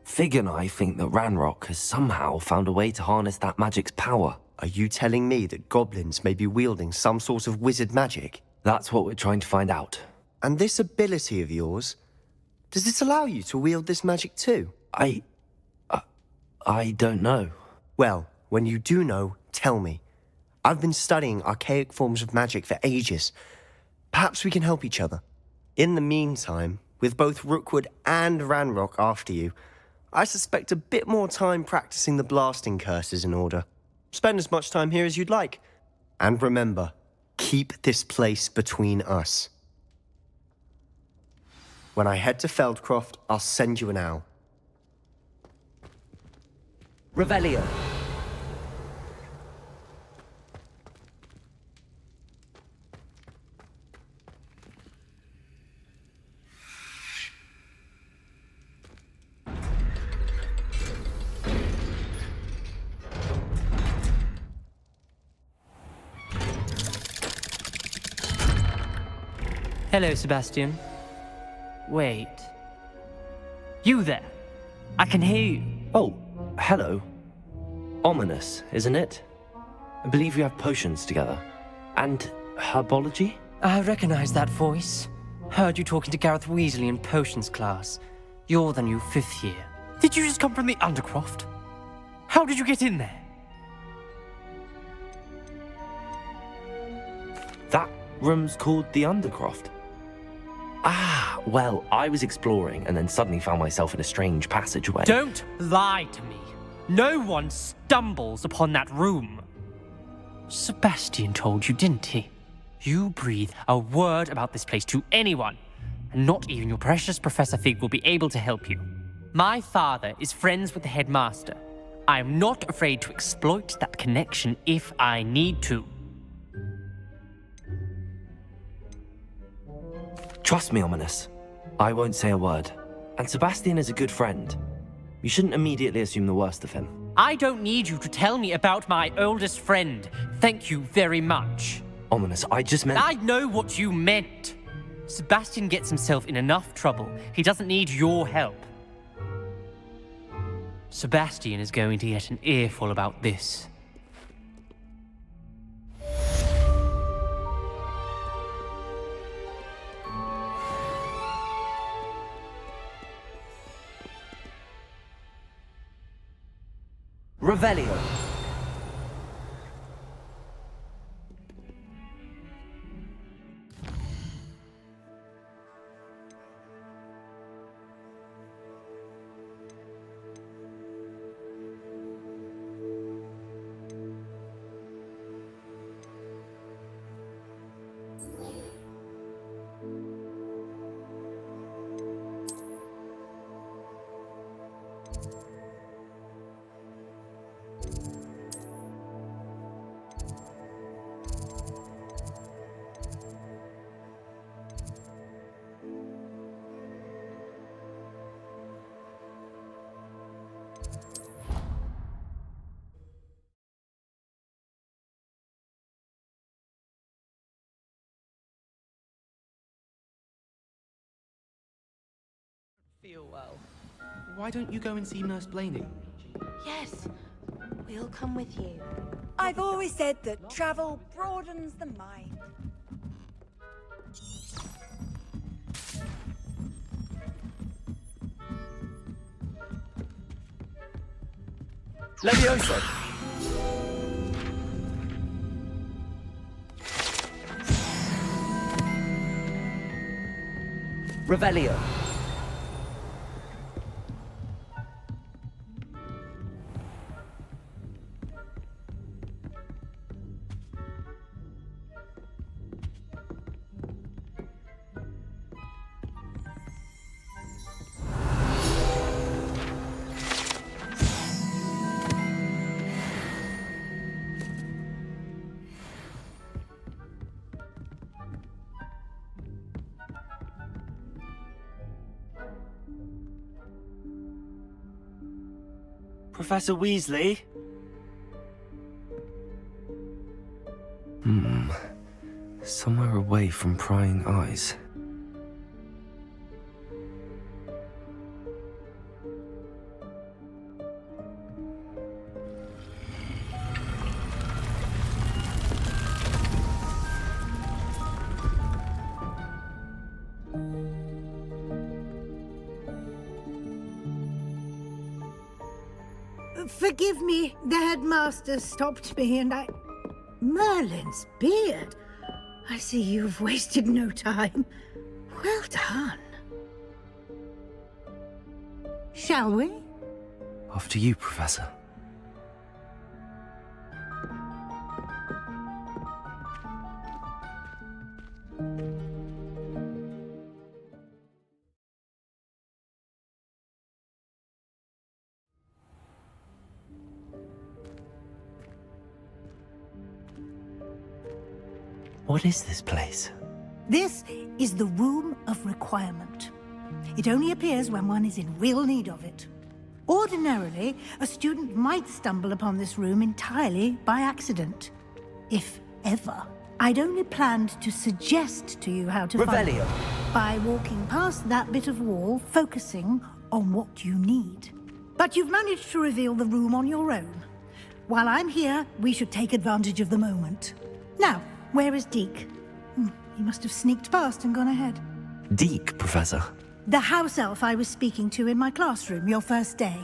Fig and I think that Ranrock has somehow found a way to harness that magic's power. Are you telling me that goblins may be wielding some sort of wizard magic? That's what we're trying to find out. And this ability of yours, does it allow you to wield this magic too? I don't know. Well, when you do know, tell me. I've been studying archaic forms of magic for ages. Perhaps we can help each other. In the meantime, with both Rookwood and Ranrock after you, I suspect a bit more time practicing the blasting curses in order. Spend as much time here as you'd like. And remember, keep this place between us. When I head to Feldcroft, I'll send you an owl. Revelio. Hello, Sebastian. Wait. You there? I can hear you. Oh, hello. Ominous, isn't it? I believe we have potions together. And herbology? I recognize that voice. Heard you talking to Gareth Weasley in potions class. You're the new 5th year. Did you just come from the Undercroft? How did you get in there? That room's called the Undercroft. Ah, well, I was exploring and then suddenly found myself in a strange passageway. Don't lie to me. No one stumbles upon that room. Sebastian told you, didn't he? You breathe a word about this place to anyone, and not even your precious Professor Fig will be able to help you. My father is friends with the headmaster. I am not afraid to exploit that connection if I need to. Trust me, Ominous. I won't say a word. And Sebastian is a good friend. You shouldn't immediately assume the worst of him. I don't need you to tell me about my oldest friend. Thank you very much. Ominous, I just meant... I know what you meant. Sebastian gets himself in enough trouble. He doesn't need your help. Sebastian is going to get an earful about this. Revelio. feel well. Why don't you go and see Nurse Blaney? Yes, we'll come with you. I've always said that travel broadens the mind. Levioso! Revelio. Professor Weasley? Somewhere away from prying eyes. Forgive me, the headmaster stopped me and I... Merlin's beard. I see you've wasted no time. Well done. Shall we? After you, Professor. What is this place? This is the Room of Requirement. It only appears when one is in real need of it. Ordinarily, a student might stumble upon this room entirely by accident. If ever. I'd only planned to suggest to you how to find it by walking past that bit of wall, focusing on what you need. But you've managed to reveal the room on your own. While I'm here, we should take advantage of the moment. Now, where is Deke? He must have sneaked past and gone ahead. Deke, Professor. The house elf I was speaking to in my classroom your first day.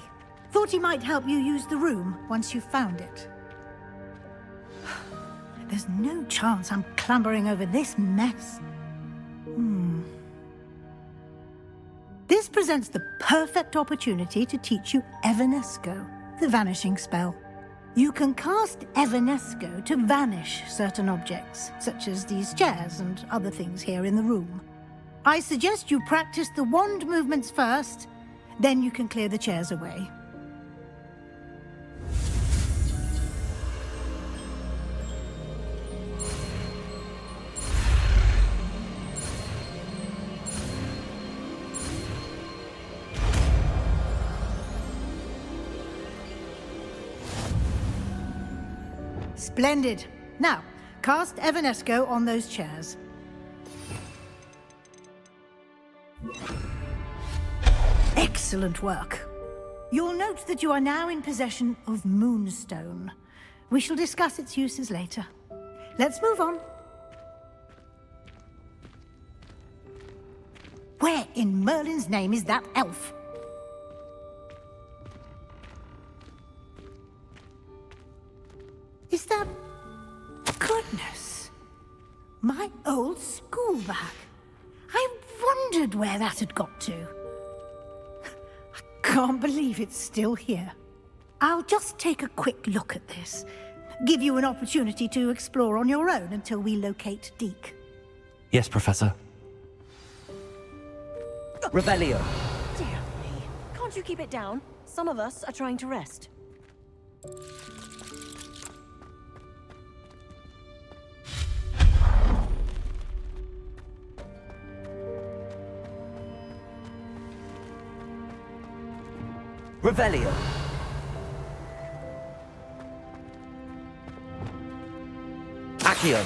Thought he might help you use the room once you found it. There's no chance I'm clambering over this mess. This presents the perfect opportunity to teach you Evanesco, the vanishing spell. You can cast Evanesco to vanish certain objects, such as these chairs and other things here in the room. I suggest you practice the wand movements first, then you can clear the chairs away. Splendid. Now, cast Evanesco on those chairs. Excellent work. You'll note that you are now in possession of Moonstone. We shall discuss its uses later. Let's move on. Where in Merlin's name is that elf? Is that... Goodness! My old school bag. I wondered where that had got to. I can't believe it's still here. I'll just take a quick look at this. Give you an opportunity to explore on your own until we locate Deke. Yes, Professor. Revelio. Dear me. Can't you keep it down? Some of us are trying to rest. Revelio. Accio.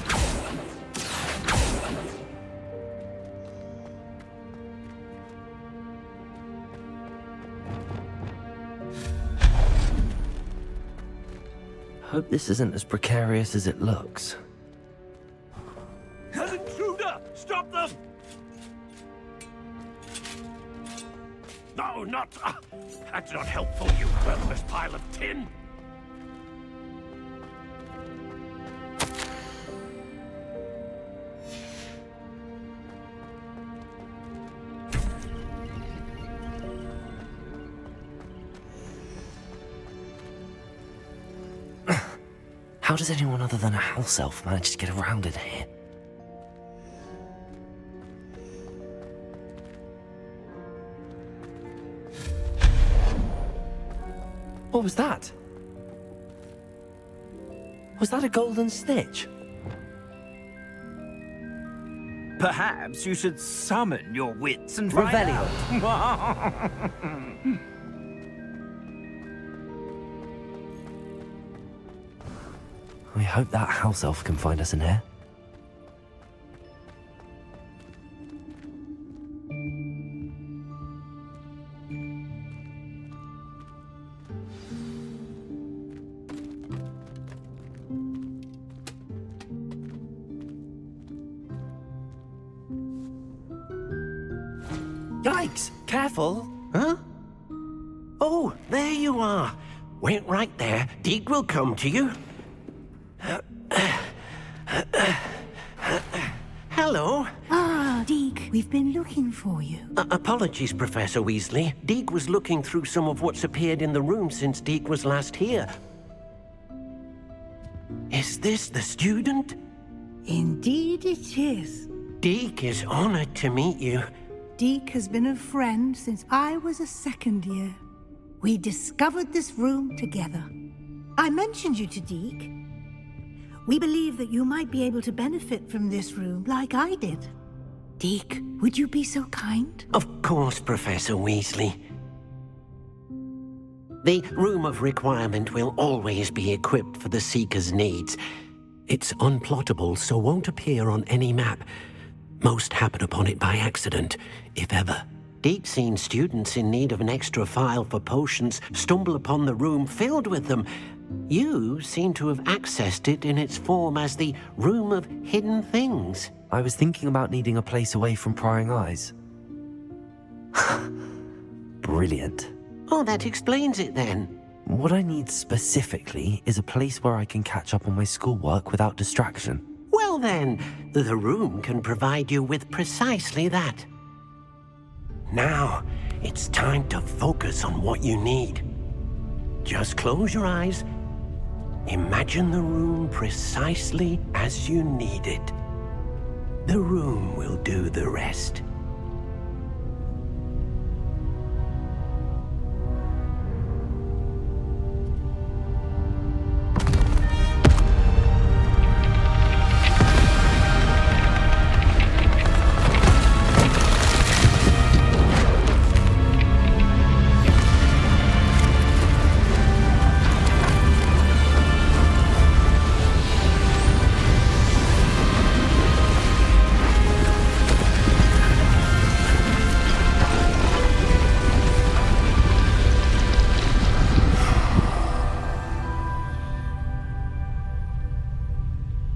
Hope this isn't as precarious as it looks. An intruder! Stop them! No, not... that's not helpful, you worthless pile of tin! How does anyone other than a house elf manage to get around in here? What was that? Was that a golden snitch? Perhaps you should summon your wits and find out. We hope that house elf can find us in here. Yikes! Careful! Huh? Oh, there you are. Wait right there. Deek will come to you. Hello. Ah, Deek, we've been looking for you. Apologies, Professor Weasley. Deek was looking through some of what's appeared in the room since Deek was last here. Is this the student? Indeed it is. Deek is honored to meet you. Deek has been a friend since I was a second year. We discovered this room together. I mentioned you to Deek. We believe that you might be able to benefit from this room like I did. Deek, would you be so kind? Of course, Professor Weasley. The Room of Requirement will always be equipped for the Seeker's needs. It's unplottable, so won't appear on any map. Most happen upon it by accident, if ever. Deek's seen students in need of an extra file for potions stumble upon the room filled with them. You seem to have accessed it in its form as the Room of Hidden Things. I was thinking about needing a place away from prying eyes. Brilliant. Oh, that explains it then. What I need specifically is a place where I can catch up on my schoolwork without distraction. Well then, the room can provide you with precisely that. Now, it's time to focus on what you need. Just close your eyes. Imagine the room precisely as you need it. The room will do the rest.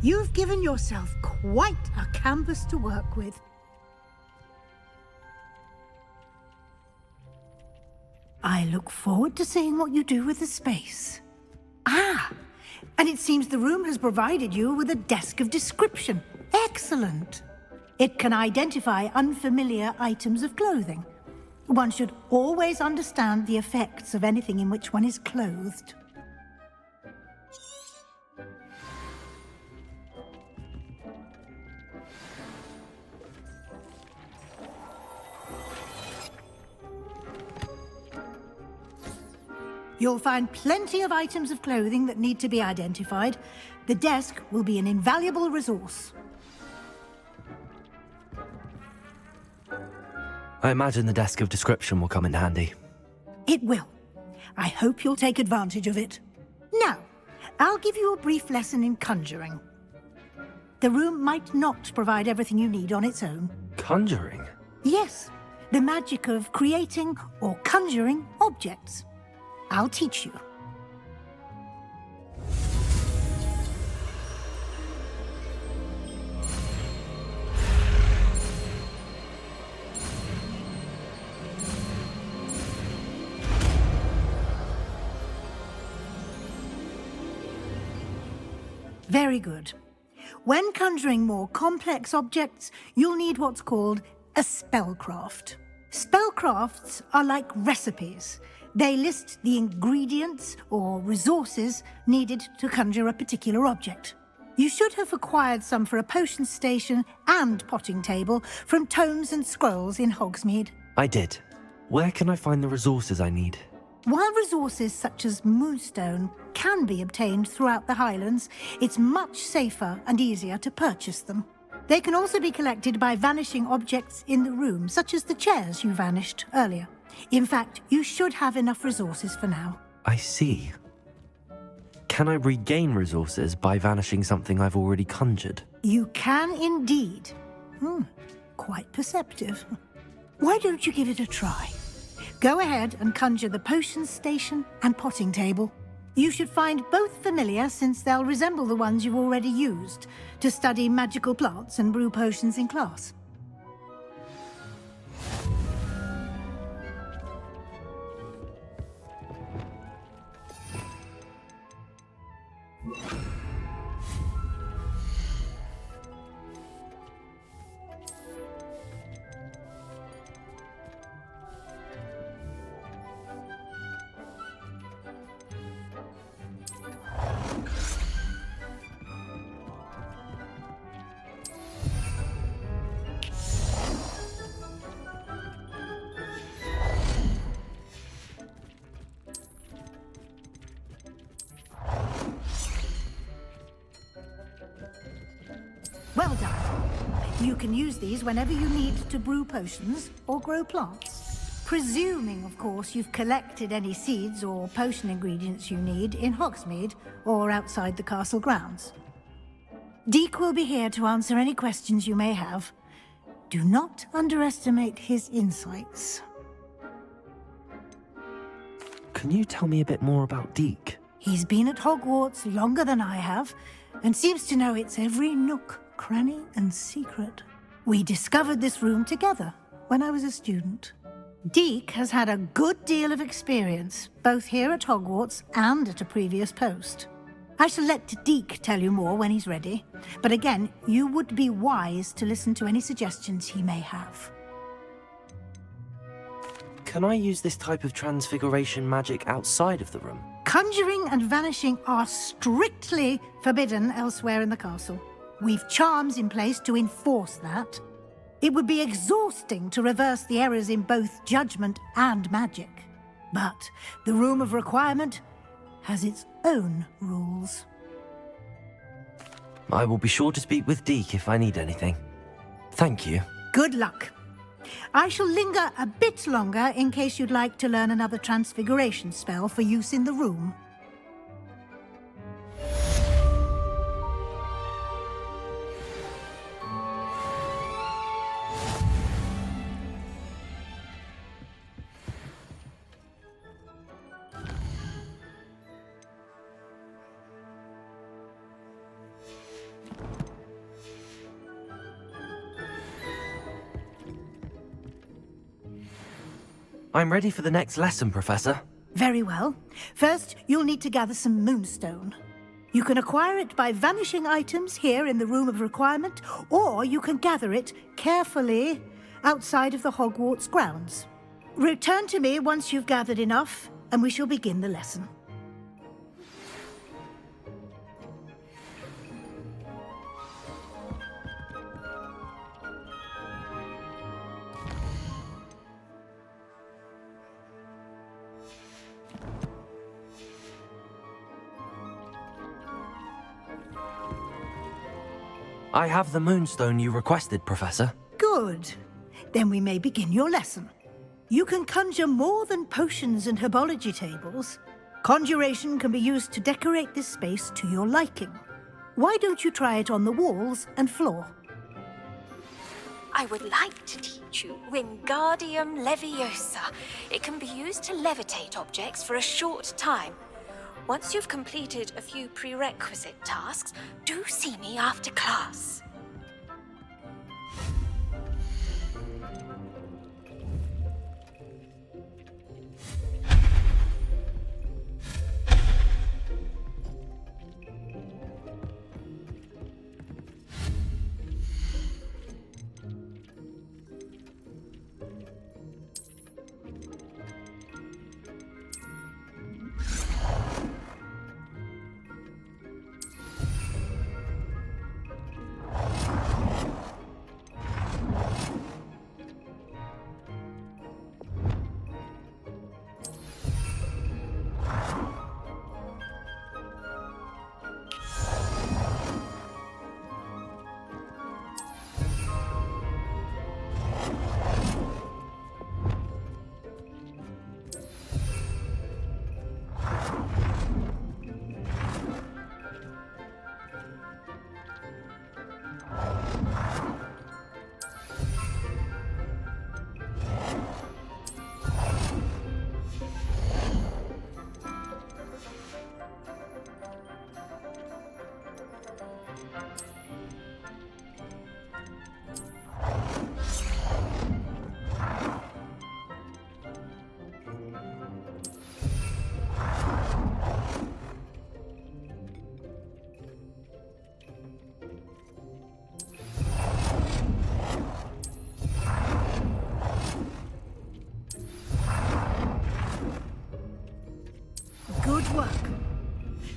You've given yourself quite a canvas to work with. I look forward to seeing what you do with the space. Ah, and it seems the room has provided you with a desk of description. Excellent. It can identify unfamiliar items of clothing. One should always understand the effects of anything in which one is clothed. You'll find plenty of items of clothing that need to be identified. The desk will be an invaluable resource. I imagine the desk of description will come in handy. It will. I hope you'll take advantage of it. Now, I'll give you a brief lesson in conjuring. The room might not provide everything you need on its own. Conjuring? Yes, the magic of creating or conjuring objects. I'll teach you. Very good. When conjuring more complex objects, you'll need what's called a spellcraft. Spellcrafts are like recipes. They list the ingredients or resources needed to conjure a particular object. You should have acquired some for a potion station and potting table from tomes and scrolls in Hogsmeade. I did. Where can I find the resources I need? While resources such as moonstone can be obtained throughout the Highlands, it's much safer and easier to purchase them. They can also be collected by vanishing objects in the room, such as the chairs you vanished earlier. In fact, you should have enough resources for now. I see. Can I regain resources by vanishing something I've already conjured? You can indeed. Quite perceptive. Why don't you give it a try? Go ahead and conjure the potion station and potting table. You should find both familiar, since they'll resemble the ones you've already used to study magical plants and brew potions in class. Well done. You can use these whenever you need to brew potions or grow plants. Presuming, of course, you've collected any seeds or potion ingredients you need in Hogsmeade or outside the castle grounds. Deek will be here to answer any questions you may have. Do not underestimate his insights. Can you tell me a bit more about Deek? He's been at Hogwarts longer than I have, and seems to know its every nook, cranny, and secret. We discovered this room together when I was a student. Deek has had a good deal of experience, both here at Hogwarts and at a previous post. I shall let Deek tell you more when he's ready, but again, you would be wise to listen to any suggestions he may have. Can I use this type of transfiguration magic outside of the room? Conjuring and vanishing are strictly forbidden elsewhere in the castle. We've charms in place to enforce that. It would be exhausting to reverse the errors in both judgment and magic. But the Room of Requirement has its own rules. I will be sure to speak with Deek if I need anything. Thank you. Good luck. I shall linger a bit longer in case you'd like to learn another transfiguration spell for use in the room. I'm ready for the next lesson, Professor. Very well. First, you'll need to gather some moonstone. You can acquire it by vanishing items here in the Room of Requirement, or you can gather it carefully outside of the Hogwarts grounds. Return to me once you've gathered enough, and we shall begin the lesson. I have the moonstone you requested, Professor. Good. Then we may begin your lesson. You can conjure more than potions and herbology tables. Conjuration can be used to decorate this space to your liking. Why don't you try it on the walls and floor? I would like to teach you Wingardium Leviosa. It can be used to levitate objects for a short time. Once you've completed a few prerequisite tasks, do see me after class.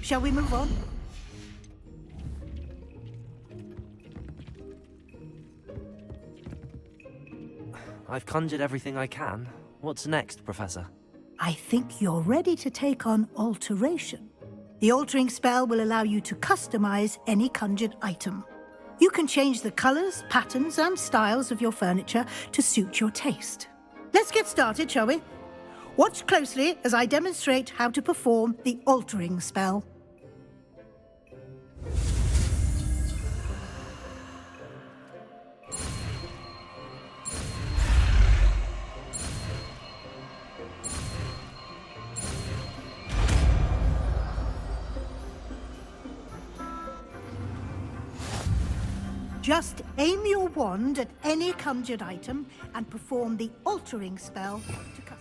Shall we move on? I've conjured everything I can. What's next, Professor? I think you're ready to take on alteration. The altering spell will allow you to customize any conjured item. You can change the colors, patterns, and styles of your furniture to suit your taste. Let's get started, shall we? Watch closely as I demonstrate how to perform the altering spell. Just aim your wand at any conjured item and perform the altering spell to custom.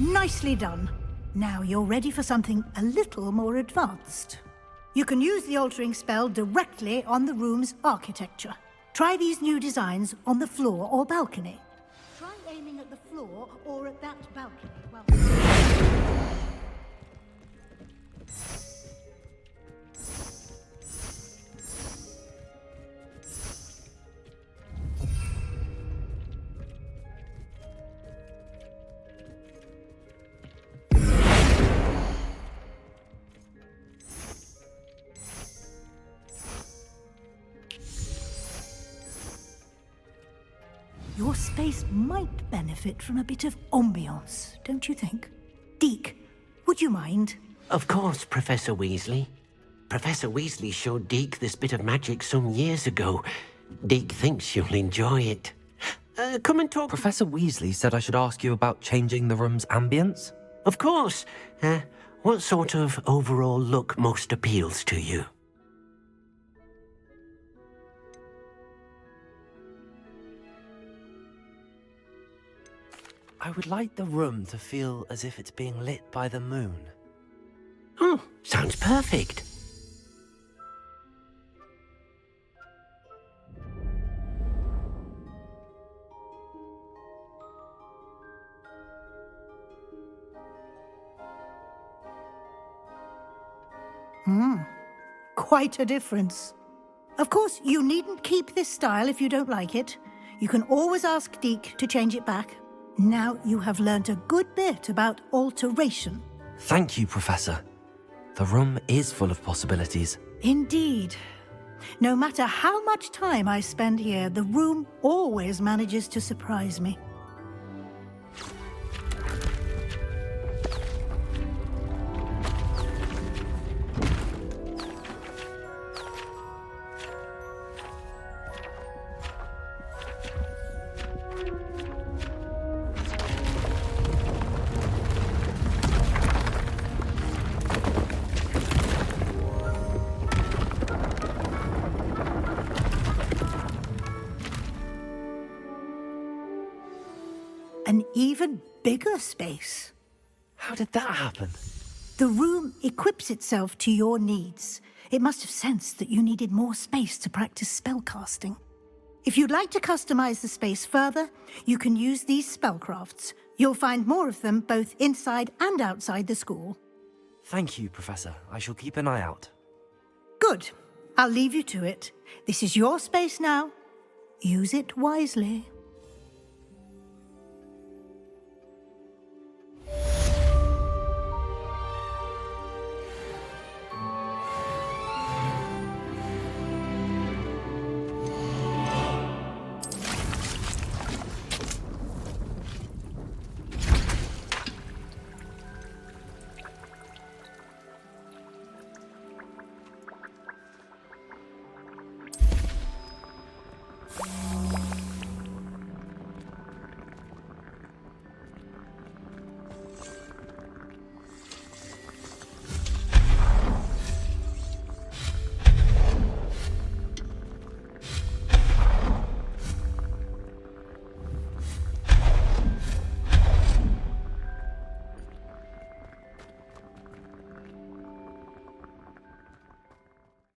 Nicely done. Now you're ready for something a little more advanced. You can use the altering spell directly on the room's architecture. Try these new designs on the floor or balcony. Try aiming at the floor or at that balcony. Well... Your space might benefit from a bit of ambiance, don't you think? Deke, would you mind? Of course, Professor Weasley. Professor Weasley showed Deke this bit of magic some years ago. Deke thinks you'll enjoy it. Come and talk... Professor Weasley said I should ask you about changing the room's ambience? Of course. What sort of overall look most appeals to you? I would like the room to feel as if it's being lit by the moon. Oh, sounds perfect. Quite a difference. Of course, you needn't keep this style if you don't like it. You can always ask Deke to change it back. Now you have learnt a good bit about alteration. Thank you, Professor. The room is full of possibilities. Indeed. No matter how much time I spend here, the room always manages to surprise me. An even bigger space. How did that happen? The room equips itself to your needs. It must have sensed that you needed more space to practice spellcasting. If you'd like to customize the space further, you can use these spellcrafts. You'll find more of them both inside and outside the school. Thank you, Professor. I shall keep an eye out. Good. I'll leave you to it. This is your space now. Use it wisely.